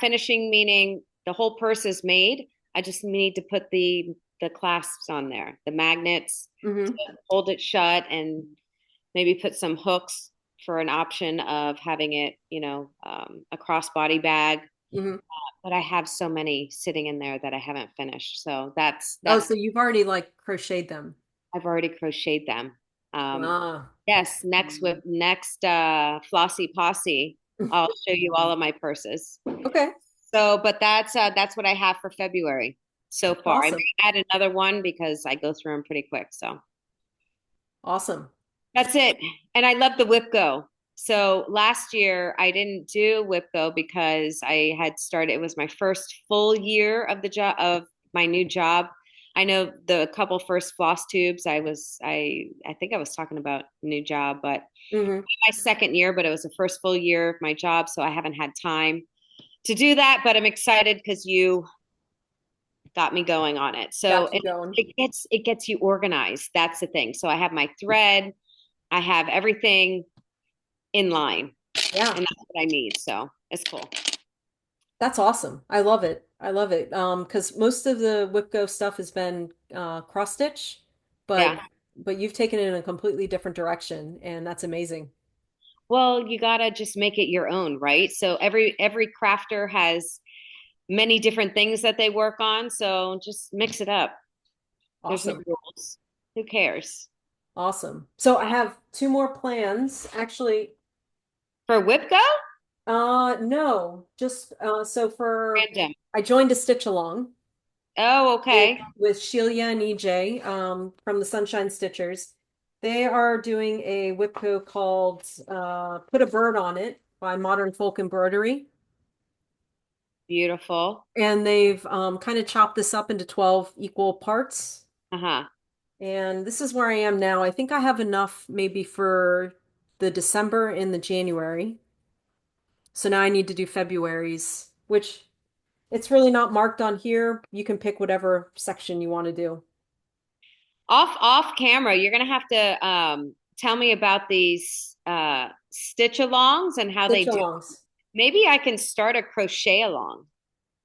S2: finishing meaning the whole purse is made. I just need to put the clasps on there, the magnets
S1: Hmm
S2: to hold it shut, and maybe put some hooks for an option of having it, a crossbody bag.
S1: hmm
S2: But I have so many sitting in there that I haven't finished. So that's
S1: Oh,
S2: that's
S1: so you've already like crocheted them.
S2: I've already crocheted them.
S1: Ah.
S2: Yes, next Flossy Posse, I'll show you all of my purses.
S1: Okay.
S2: So, but that's what I have for February. so far. I
S1: Awesome.
S2: may add another one because I go through them pretty quick. So
S1: Awesome.
S2: that's it. And I love the WIPGO. So last year I didn't do WIPGO because I had started, it was my first full year of the job of my new job. I know the couple first floss tubes, I think I was talking about new job, but
S1: Hmm.
S2: my second year, but it was the first full year of my job. So I haven't had time to do that, but I'm excited because you got me going on it. So
S1: Got you going.
S2: it gets you organized. That's the thing. So I have my thread, I have everything in line,
S1: Yeah.
S2: and that's what I need. So it's cool.
S1: That's awesome. I love it. I love it. Because most of the WIPGO stuff has been cross stitch, but
S2: Yeah.
S1: you've taken it in a completely different direction, and that's amazing.
S2: Well, you gotta just make it your own, right? So every crafter has many different things that they work on. So just mix it up. There's no
S1: Awesome.
S2: rules. Who cares?
S1: Awesome. So I have two more plans. Actually,
S2: For WIPGO?
S1: no, just so for
S2: Random.
S1: I joined a stitch along
S2: Oh,
S1: with
S2: okay.
S1: Sheila and EJ from the Sunshine Stitchers. They are doing a WIPCO called Put a Bird on It by Modern Folk Embroidery.
S2: Beautiful.
S1: And they've kind of chopped this up into 12 equal parts.
S2: Uh-huh.
S1: And this is where I am now. I think I have enough maybe for the December and the January. So now I need to do February's, which it's really not marked on here. You can pick whatever section you want to do.
S2: Off camera, you're gonna have to tell me about these stitch alongs and how they
S1: Stitch
S2: do.
S1: alongs.
S2: Maybe I can start a crochet along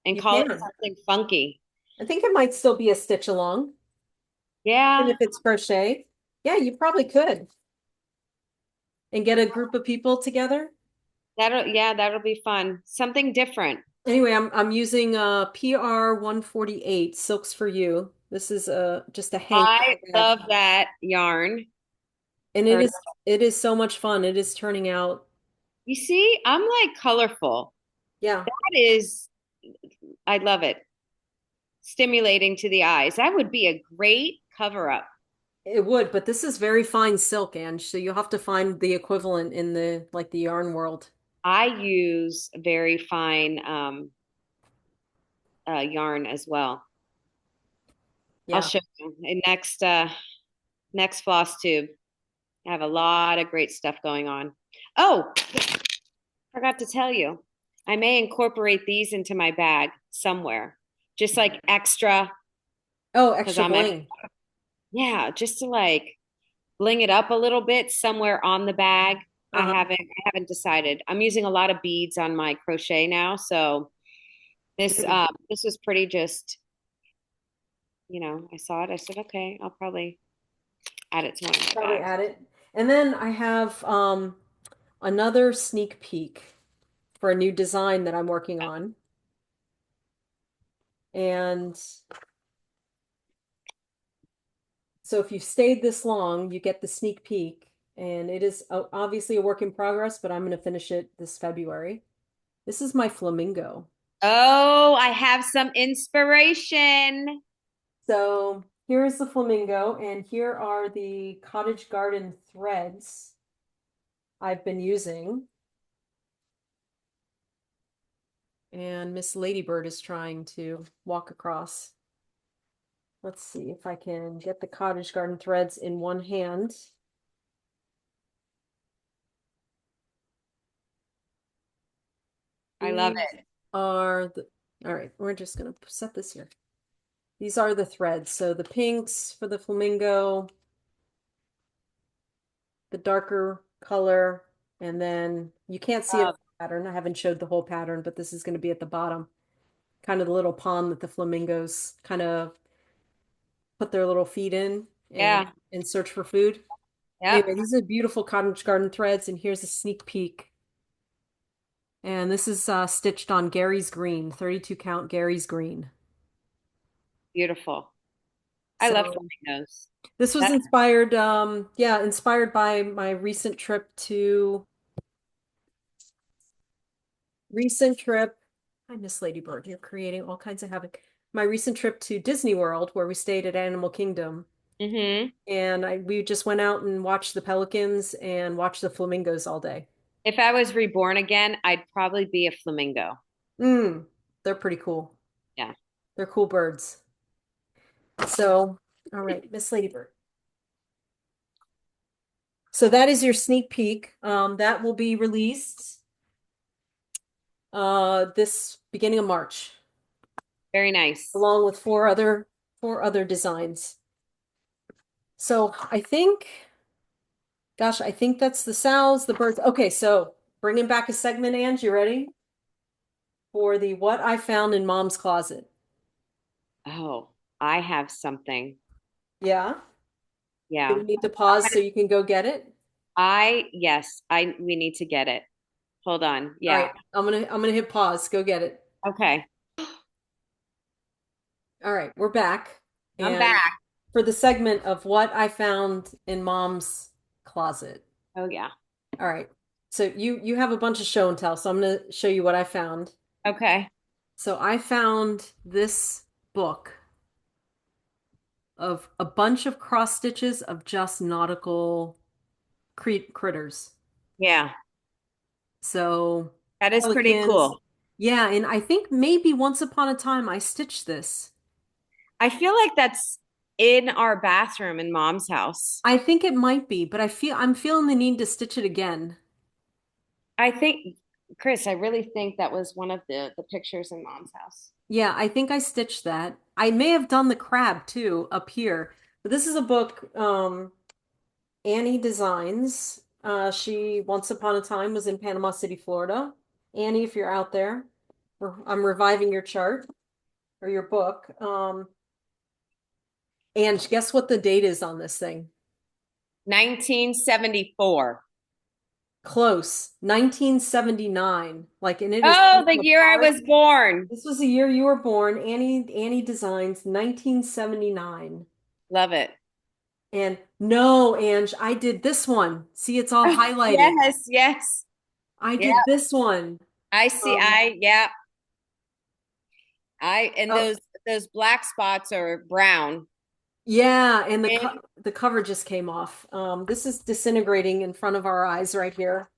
S2: and
S1: You
S2: call it
S1: can.
S2: something funky.
S1: I think it might still be a stitch along, even
S2: Yeah,
S1: if it's crochet. Yeah, you probably could. And get a group of people together.
S2: that'll be fun. Something different.
S1: Anyway, I'm using PR 148 Silks for You. This is just a hank that
S2: I
S1: I got.
S2: love that yarn.
S1: And
S2: Or
S1: it is so much fun. It is turning out.
S2: you see, I'm like colorful.
S1: Yeah,
S2: That is, I love it. Stimulating to the eyes. That would be a great cover up.
S1: it would, but this is very fine silk, Ange, so you'll have to find the equivalent in the like the yarn world.
S2: I use very fine yarn as well. I'll
S1: Yeah.
S2: show you in next floss tube. I have a lot of great stuff going on. Oh, forgot to tell you. I may incorporate these into my bag somewhere. Just like extra
S1: Oh,
S2: because
S1: extra bling.
S2: yeah, just to like bling it up a little bit somewhere on the bag.
S1: Uh-huh.
S2: I haven't decided. I'm using a lot of beads on my crochet now, so
S1: Mm.
S2: this was pretty just, I saw it. I said, okay, I'll probably add it to one of my
S1: Probably
S2: bags.
S1: add it. And then I have another sneak peek for a new design that I'm working on. And so if you've stayed this long, you get the sneak peek. And it is obviously a work in progress, but I'm going to finish it this February. This is my flamingo.
S2: Oh, I have some inspiration.
S1: So here is the flamingo, and here are the cottage garden threads I've been using. And Miss Ladybird is trying to walk across. Let's see if I can get the cottage garden threads in one hand.
S2: I love
S1: These
S2: it.
S1: are the, all right, we're just gonna set this here. These are the threads. So the pinks for the flamingo, the darker color, and then you can't see it on
S2: Um,
S1: the pattern. I haven't showed the whole pattern, but this is going to be at the bottom. Kind of the little pond that the flamingos kind of put their little feet in
S2: yeah.
S1: and search for food. Anyway,
S2: Yep.
S1: these are beautiful cottage garden threads, and here's a sneak peek. And this is stitched on Gary's green, 32 count Gary's green.
S2: Beautiful. I love
S1: So
S2: flamingos.
S1: this was
S2: That
S1: inspired, yeah, inspired by my recent trip. Hi, Miss Ladybird. You're creating all kinds of havoc. my recent trip to Disney World where we stayed at Animal Kingdom.
S2: Hmm.
S1: And we just went out and watched the pelicans and watched the flamingos all day.
S2: If I was reborn again, I'd probably be a flamingo.
S1: Mm, they're pretty cool.
S2: Yeah.
S1: They're cool birds. So, all right, Miss Ladybird. So that is your sneak peek. That will be released this beginning of March,
S2: Very nice.
S1: along with four other designs. So I think, gosh, I think that's the sows, the birds. Okay, so bringing back a segment, Ange, you ready for the what I found in Mom's closet?
S2: Oh, I have something.
S1: Yeah. Do
S2: Yeah.
S1: we need to pause so you can go get it?
S2: Yes, we need to get it. Hold on.
S1: All
S2: Yeah.
S1: right, I'm gonna hit pause. Go get it.
S2: Okay.
S1: All right, we're back.
S2: I'm
S1: And
S2: back.
S1: for the segment of what I found in Mom's closet.
S2: Oh, yeah.
S1: All right. So you have a bunch of show and tell, so I'm gonna show you what I found.
S2: Okay.
S1: So I found this book of a bunch of cross stitches of just nautical critters.
S2: Yeah.
S1: So
S2: That is pretty
S1: pelicans.
S2: cool.
S1: Yeah, and I think maybe once upon a time I stitched this.
S2: I feel like that's in our bathroom in Mom's house.
S1: I think it might be, but I'm feeling the need to stitch it again.
S2: I think, Chris, I really think that was one of the pictures in Mom's house.
S1: Yeah, I think I stitched that. I may have done the crab too up here. But this is a book Annie designs. She once upon a time was in Panama City, Florida. Annie, if you're out there, I'm reviving your chart or your book. And guess what the date is on this thing?
S2: 1974.
S1: Close, 1979. Like, and it is
S2: Oh, the
S1: coming
S2: year I
S1: apart.
S2: was born.
S1: This was the year you were born. Annie designs 1979.
S2: Love it.
S1: And no, Ange, I did this one. See, it's all
S2: Oh,
S1: highlighted.
S2: yes, yes.
S1: I
S2: Yeah,
S1: did this one.
S2: I see.
S1: Um,
S2: Yeah. And
S1: oh,
S2: those black spots are brown.
S1: yeah, and
S2: And
S1: the cover just came off. This is disintegrating in front of our eyes right here.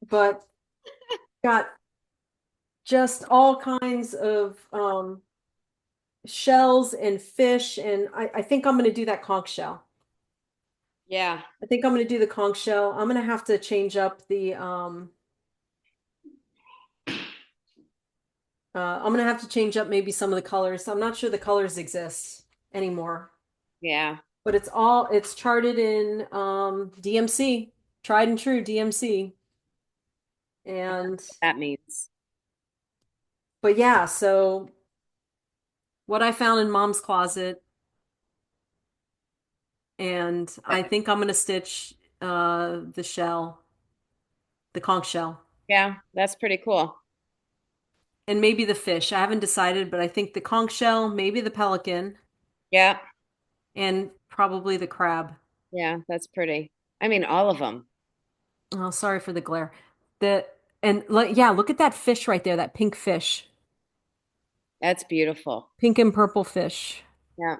S1: But got just all kinds of shells and fish, and I think I'm going to do that conch shell.
S2: yeah,
S1: I think I'm going to do the conch shell. I'm going to have to change up the I'm gonna have to change up maybe some of the colors. I'm not sure the colors exist anymore,
S2: yeah.
S1: but it's charted in DMC, tried and true DMC. And
S2: That means.
S1: but yeah, so what I found in Mom's closet, and I think I'm gonna stitch the shell, the conch shell,
S2: Yeah, that's pretty cool.
S1: and maybe the fish. I haven't decided, but I think the conch shell, maybe the pelican,
S2: Yeah,
S1: and probably the crab.
S2: yeah, that's pretty. I mean, all of them.
S1: Oh, sorry for the glare. The and yeah, look at that fish right there, that pink fish.
S2: That's beautiful.
S1: Pink and purple fish.
S2: Yeah,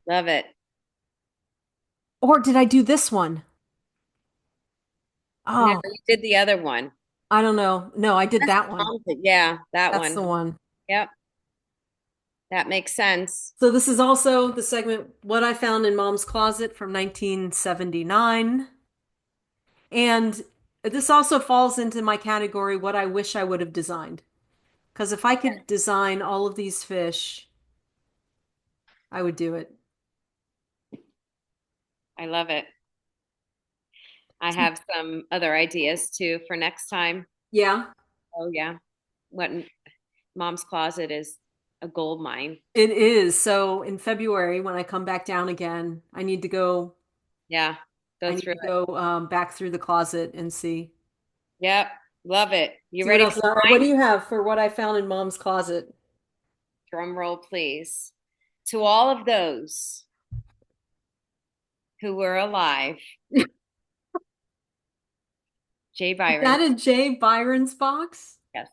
S2: love it.
S1: Or did I do this one?
S2: No,
S1: Oh,
S2: you did the other one.
S1: I don't know. No, I did that one.
S2: Yeah, that
S1: That's
S2: one.
S1: the one.
S2: Yep, that makes sense.
S1: So this is also the segment What I Found in Mom's Closet from 1979. And this also falls into my category What I Wish I Would Have Designed. Because if I could design all of these fish, I would do it.
S2: I love it. I have some other ideas too for next time.
S1: Yeah,
S2: Oh yeah. What Mom's closet is a gold mine.
S1: it is. So in February, when I come back down again,
S2: Yeah.
S1: I
S2: Go
S1: need
S2: through
S1: to
S2: it.
S1: go back through the closet and
S2: Yep. Love it. You
S1: see what
S2: ready
S1: else.
S2: for
S1: All right, what do
S2: mine?
S1: you have for what I found in Mom's closet?
S2: Drum roll, please. To all of those who were alive, Jay
S1: Is
S2: Byron.
S1: that in Jay Byron's box?
S2: Yes.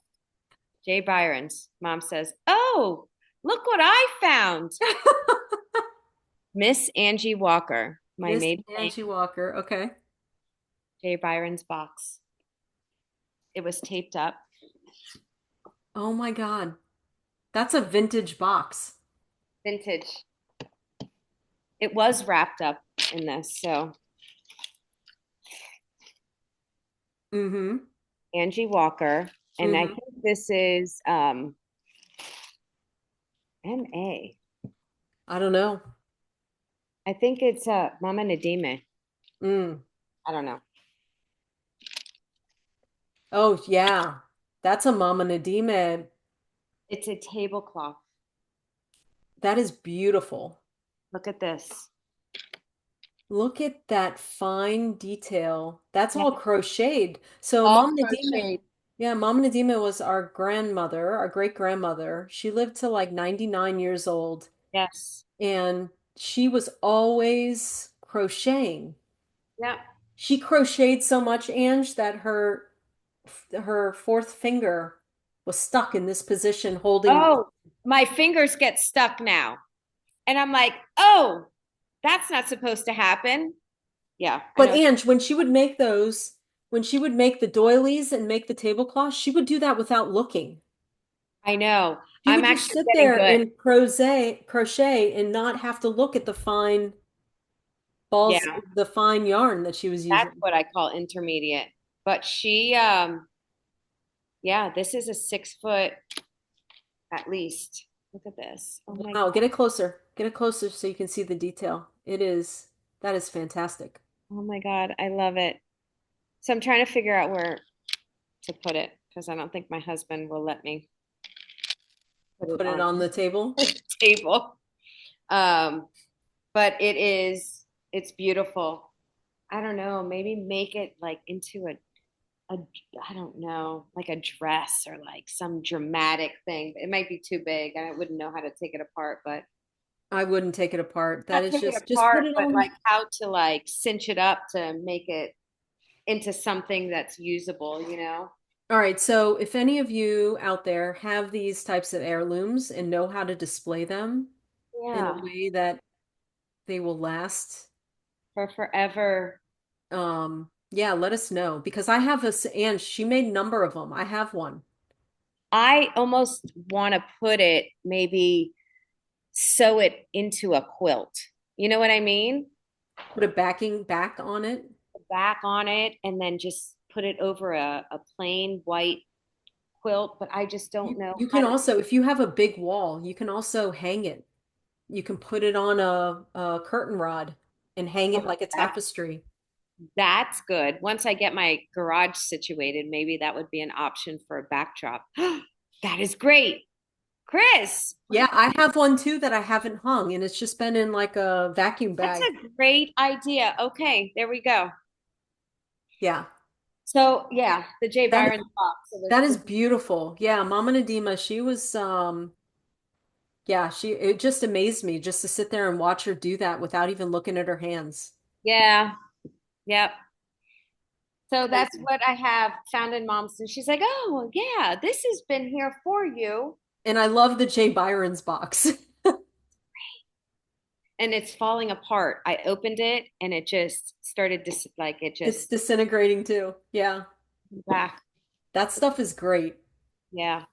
S2: Jay Byron's. Mom says, "Oh, look what I found." Miss Angie Walker, my
S1: Miss
S2: maiden name,
S1: Angie Walker. Okay.
S2: Jay Byron's box. It was taped up.
S1: Oh my God. That's a vintage box.
S2: Vintage. It was wrapped up in this. So
S1: Mm-hmm.
S2: Angie Walker. And I
S1: Mm-hmm.
S2: think this is MA.
S1: I don't know.
S2: I think it's Mama Nadine.
S1: Mm.
S2: I don't know.
S1: Oh yeah. That's a Mama Nadine.
S2: It's a tablecloth.
S1: That is beautiful.
S2: Look at this.
S1: Look at that fine detail. That's
S2: Yeah,
S1: all crocheted. So
S2: all
S1: Mama Nadine,
S2: crocheted.
S1: yeah, Mama Nadine was our grandmother, our great grandmother. She lived to like 99 years old,
S2: Yes.
S1: and she was always crocheting.
S2: Yeah.
S1: She crocheted so much, Ange, that her fourth finger was stuck in this position holding.
S2: Oh, my fingers get stuck now. And I'm like, oh, that's not supposed to happen. Yeah, I
S1: But
S2: know.
S1: Ange, when she would make the doilies and make the tablecloth, she would do that without looking.
S2: I know.
S1: She
S2: I'm
S1: would just
S2: actually
S1: sit
S2: getting
S1: there
S2: good.
S1: and crochet and not have to look at the fine balls,
S2: Yeah,
S1: the fine yarn that she was
S2: that's
S1: using.
S2: what I call intermediate. But she, yeah, this is a 6 foot at least. Look at this. Oh my
S1: Wow,
S2: God.
S1: get it closer. Get it closer so you can see the detail. That is fantastic.
S2: Oh my God. I love it. So I'm trying to figure out where to put it because I don't think my husband will let me put it
S1: Put it
S2: on
S1: on the table.
S2: the table. Um, but it's beautiful. I don't know, maybe make it like into a I don't know, like a dress or like some dramatic thing. It might be too big and I wouldn't know how to take it apart, but
S1: I wouldn't take it apart. That
S2: not
S1: is
S2: take it
S1: just put
S2: apart,
S1: it
S2: but
S1: on.
S2: like how to like cinch it up to make it into something that's usable, you know?
S1: All right, so if any of you out there have these types of heirlooms and know how to display them in a
S2: Yeah,
S1: way that they will last,
S2: for forever.
S1: yeah, let us know because I have and she made a number of them. I have one.
S2: I almost want to put it maybe sew it into a quilt. You know what I mean?
S1: Put a backing back on it.
S2: Back on it and then just put it over a plain white quilt, but I just don't know
S1: You
S2: how
S1: can
S2: to.
S1: also, if you have a big wall, you can also hang it. You can put it on a curtain rod and hang it
S2: Okay,
S1: like a tapestry.
S2: that's good. Once I get my garage situated, maybe that would be an option for a backdrop. That is great. Chris,
S1: Yeah, I have one too that I haven't hung, and it's just been in like a vacuum
S2: that's
S1: bag.
S2: a great idea. Okay, there we go.
S1: Yeah,
S2: So yeah, the J
S1: that
S2: Byron box. It was
S1: that is
S2: just
S1: beautiful. Yeah, Mama Nadima, she was yeah, she it just amazed me just to sit there and watch her do that without even looking at her hands.
S2: yeah, yep. So that's
S1: Crazy.
S2: what I have found in mom's, and she's like, "Oh, well, yeah, this has been here for you."
S1: And I love the Jay Byron's box.
S2: And it's falling apart. I opened it and it just started like it
S1: It's
S2: just
S1: disintegrating too. Yeah,
S2: back.
S1: that stuff is great.
S2: Yeah,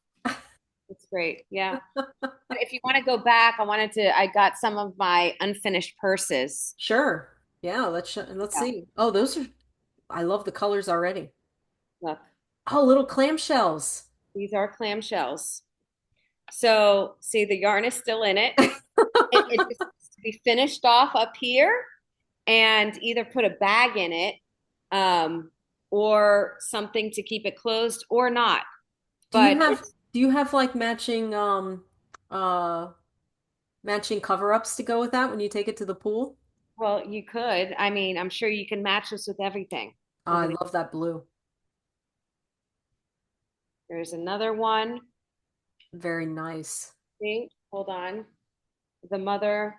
S2: it's great. Yeah. But if you want to go back, I got some of my unfinished purses.
S1: Sure. Yeah, let's
S2: Yeah,
S1: see. Oh, those are I love the colors already.
S2: look,
S1: Oh, little clamshells.
S2: these are clamshells. So see, the yarn is still in it. It just needs to be finished off up here and either put a bag in it, um, or something to keep it closed or not.
S1: Do you
S2: But
S1: have
S2: it's
S1: do you have like uh matching cover-ups to go with that when you take it to the pool?
S2: well, you could. I mean, I'm sure you can match this with everything
S1: Oh, I
S2: over the.
S1: love that blue.
S2: There's another one.
S1: Very nice.
S2: See, hold on. The mother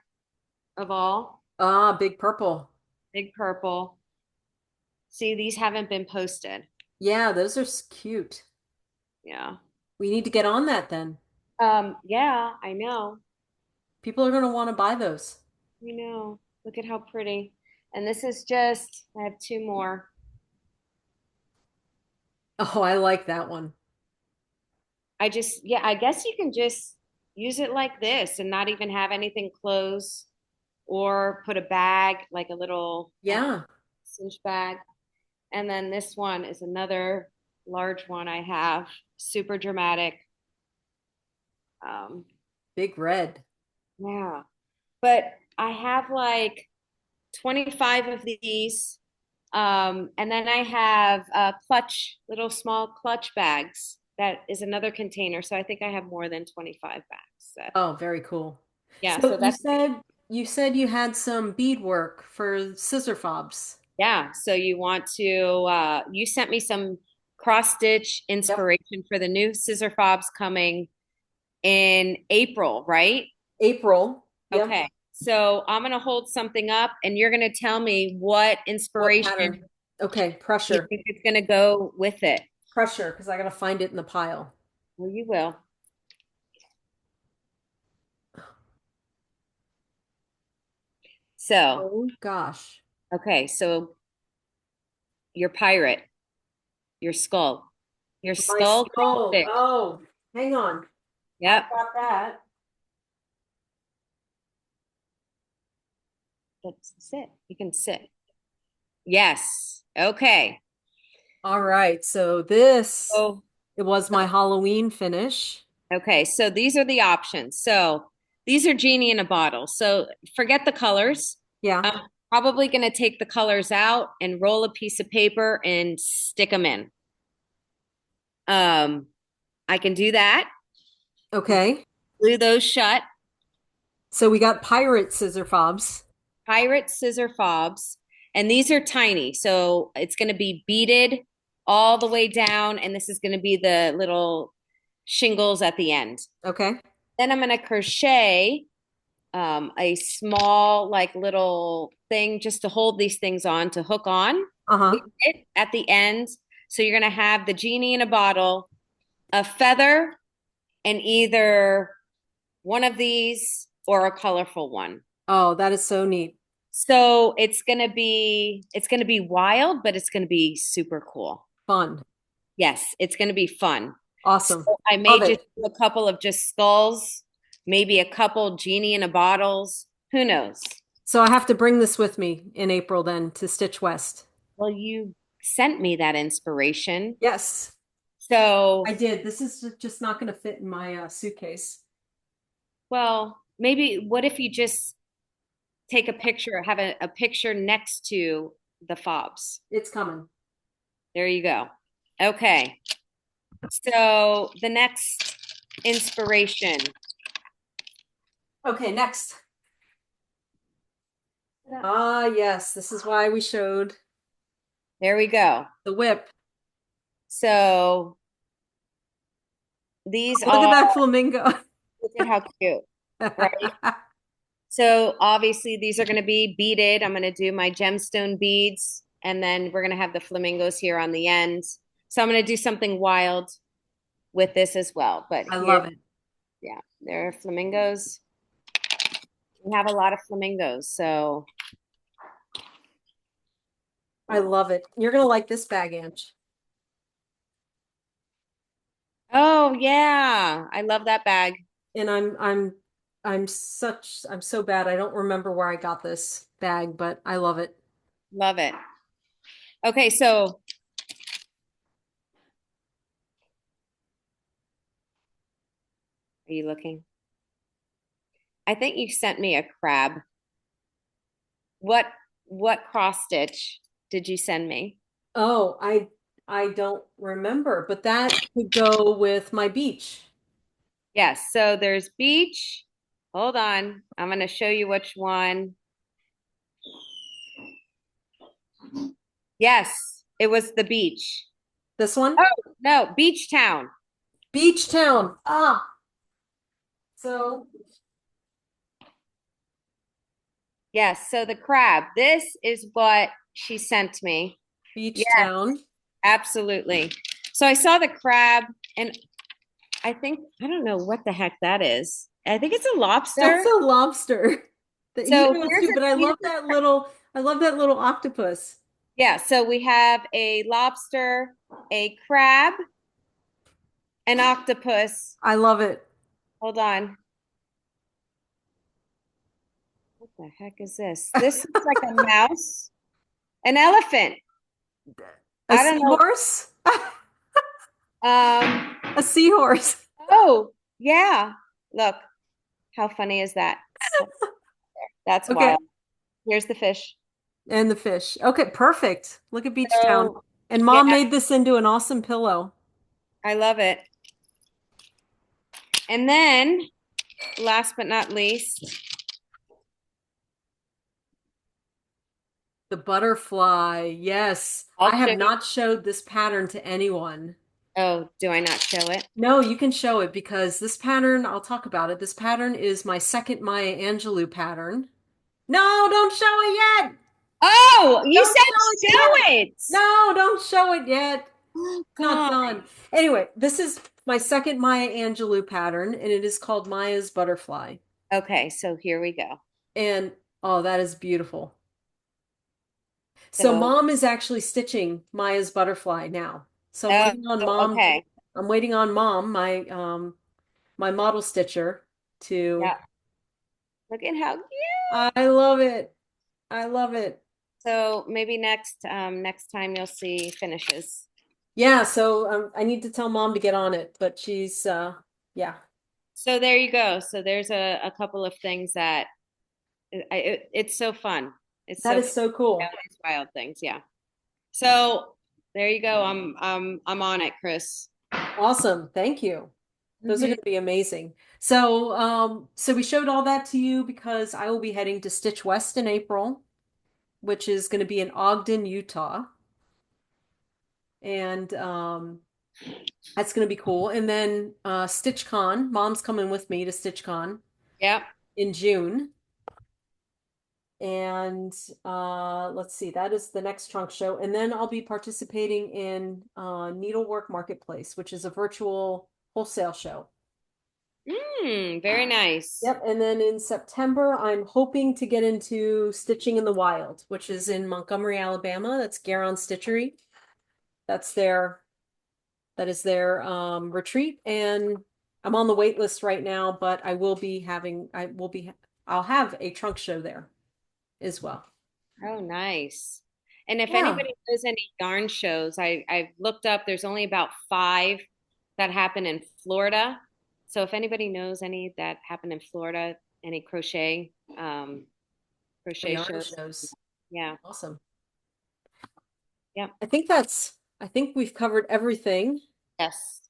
S2: of all,
S1: Ah, big purple.
S2: big purple. See, these haven't been posted.
S1: Yeah, those are cute.
S2: Yeah.
S1: We need to get on that then.
S2: Yeah, I know.
S1: People are going to want to buy those.
S2: I know. Look at how pretty. And this is just, I have two more.
S1: Oh, I like that one.
S2: Yeah, I guess you can just use it like this and not even have anything close or put a bag, like a little
S1: Yeah,
S2: cinch bag. And then this one is another large one I have, super dramatic. Um,
S1: big red.
S2: yeah, but I have like 25 of these. And then I have little small clutch bags. That is another container. So I think I have more than 25 bags. So,
S1: Oh, very cool.
S2: yeah,
S1: So
S2: so that's,
S1: you said you had some beadwork for scissor fobs.
S2: yeah. So you sent me some cross stitch
S1: Yep.
S2: inspiration for the new scissor fobs coming in April, right?
S1: April. Yep.
S2: Okay. So I'm going to hold something up and you're going to tell me what
S1: What
S2: inspiration
S1: pattern? Okay,
S2: you
S1: pressure.
S2: think is going to go with it.
S1: Pressure, because I gotta find it in the pile.
S2: Well, you will. So,
S1: Oh gosh.
S2: okay. So your pirate, your
S1: My
S2: skull
S1: skull.
S2: stick.
S1: Oh, hang on.
S2: Yep.
S1: I've got that.
S2: Let's sit. You can sit. Yes. Okay.
S1: All right. So this,
S2: So,
S1: it was my Halloween finish.
S2: okay. So these are the options. So these are genie in a bottle. So forget the colors.
S1: Yeah.
S2: I'm probably going to take the colors out and roll a piece of paper and stick them in. Um, I can do that.
S1: Okay.
S2: Glue those shut.
S1: So we got pirate scissor fobs.
S2: Pirate scissor fobs, and these are tiny. So it's going to be beaded all the way down, and this is going to be the little shingles at the end.
S1: Okay.
S2: Then I'm going to crochet a small, like little thing just to hold these things on to hook on
S1: Uh-huh.
S2: with it at the end. So you're going to have the genie in a bottle, a feather, and either one of these or a colorful one.
S1: Oh, that is so neat.
S2: So it's gonna be wild, but it's gonna be super cool.
S1: Fun.
S2: Yes, it's gonna be fun.
S1: Awesome.
S2: So I may
S1: Love
S2: just
S1: it.
S2: do a couple of just skulls, maybe a couple genie in a bottles. Who knows?
S1: So I have to bring this with me in April then to Stitch West.
S2: Well, you sent me that inspiration.
S1: Yes, I
S2: So,
S1: did. This is just not going to fit in my suitcase.
S2: well, maybe what if you just take a picture, have a picture next to the fobs?
S1: It's coming.
S2: There you go. Okay. So the next inspiration.
S1: Okay, next. Ah, yes, this is why we showed
S2: There we go.
S1: the whip.
S2: So these
S1: Look at
S2: are,
S1: that flamingo.
S2: look at how cute, right? So obviously these are going to be beaded. I'm going to do my gemstone beads, and then we're going to have the flamingos here on the end. So I'm going to do something wild with this as well. But
S1: I
S2: here,
S1: love it.
S2: yeah, there are flamingos. We have a lot of flamingos. So,
S1: I love it. You're gonna like this bag, Ange.
S2: oh yeah, I love that bag.
S1: And I'm so bad. I don't remember where I got this bag, but I love it.
S2: Love it. Okay, so are you looking? I think you sent me a crab. What what cross stitch did you send me?
S1: Oh, I don't remember, but that could go with my beach.
S2: Yes, so there's beach. Hold on. I'm going to show you which one. Yes, it was the beach.
S1: This one?
S2: Oh, no, Beach Town.
S1: Beach Town. Ah, so
S2: Yes, so the crab. This is what she sent me. Yeah,
S1: Beach Town.
S2: absolutely. So I saw the crab and I think, I don't know what the heck that is. I think it's a
S1: That's
S2: lobster.
S1: a lobster that he
S2: So
S1: knows too, but I love that little octopus.
S2: yeah, so we have a lobster, a crab, an octopus.
S1: I love it.
S2: Hold on. What the heck is this? This looks like a mouse, an elephant.
S1: A
S2: I don't know.
S1: seahorse?
S2: Um,
S1: A seahorse.
S2: oh, yeah. Look, how funny is that? That's
S1: Okay.
S2: wild. Here's the fish.
S1: And the fish. Okay, perfect. Look at Beach Town.
S2: So,
S1: And
S2: yeah,
S1: mom made this into an awesome pillow.
S2: I love it. And then, last but not least,
S1: The butterfly. Yes.
S2: I'll
S1: I
S2: show
S1: have
S2: you.
S1: not showed this pattern to anyone.
S2: Oh, do I not show it?
S1: No, you can show it because this pattern, I'll talk about it. This pattern is my second Maya Angelou pattern. No, don't show it yet.
S2: Oh, you
S1: Don't
S2: said
S1: show it yet.
S2: show it.
S1: No, don't show it yet.
S2: Oh,
S1: Not
S2: God.
S1: done. Anyway, this is my second Maya Angelou pattern, and it is called Maya's Butterfly.
S2: Okay, so here we go.
S1: And oh, that is beautiful. So
S2: So,
S1: mom is actually stitching Maya's butterfly now. So I'm
S2: oh,
S1: waiting on mom.
S2: okay.
S1: I'm waiting on mom, my model stitcher to
S2: Yeah. Look at how cute.
S1: I love it. I love it.
S2: So maybe next time you'll see finishes.
S1: Yeah, so I need to tell mom to get on it, but she's yeah.
S2: So there you go. So there's a couple of things that it's so fun. It's
S1: That
S2: so
S1: is
S2: fun.
S1: so cool.
S2: These wild things, yeah. So there you go. I'm on it, Chris.
S1: Awesome. Thank you. Those are
S2: Mhm.
S1: going to be amazing. So we showed all that to you because I will be heading to Stitch West in April, which is going to be in Ogden, Utah. And that's going to be cool. And then StitchCon, mom's coming with me to StitchCon
S2: Yep.
S1: in June. And let's see, that is the next trunk show. And then I'll be participating in Needlework Marketplace, which is a virtual wholesale show.
S2: Very nice.
S1: Yep. And then in September, I'm hoping to get into Stitching in the Wild, which is in Montgomery, Alabama. That's Garon Stitchery. That's their that is their retreat. And I'm on the wait list right now, but I'll have a trunk show there as well.
S2: Oh, nice. And if
S1: Yeah.
S2: anybody knows any yarn shows, I've looked up, there's only about five that happen in Florida. So if anybody knows any that happen in Florida, any crochet
S1: Yarn
S2: shows,
S1: shows.
S2: yeah,
S1: Awesome.
S2: yeah,
S1: I think we've covered everything.
S2: yes,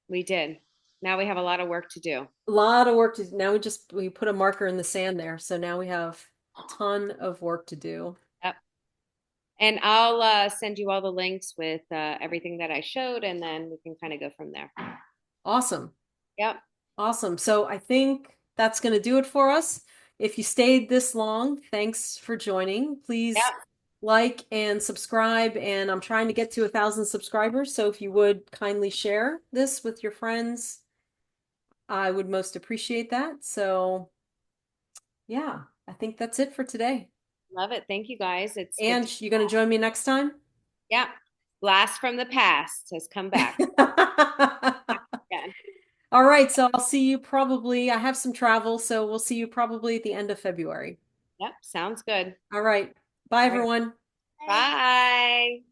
S2: we did. Now we have a lot of work to do.
S1: A lot of work to now we put a marker in the sand there. So now we have a ton of work to do.
S2: Yep. And I'll send you all the links with everything that I showed, and then we can kind of go from there.
S1: Awesome.
S2: Yep.
S1: Awesome. So I think that's going to do it for us. If you stayed this long, thanks for joining. Please
S2: Yep.
S1: like and subscribe. And I'm trying to get to 1,000 subscribers. So if you would kindly share this with your friends, I would most appreciate that. So yeah, I think that's it for today.
S2: Love it. Thank you guys. It's good to,
S1: And you going to join me next time?
S2: yeah. Blast from the past has come back. Yeah.
S1: All right, so I'll see you probably. I have some travel, so we'll see you probably at the end of February.
S2: Yep. Sounds good.
S1: All right. Bye,
S2: All right.
S1: everyone.
S2: Bye.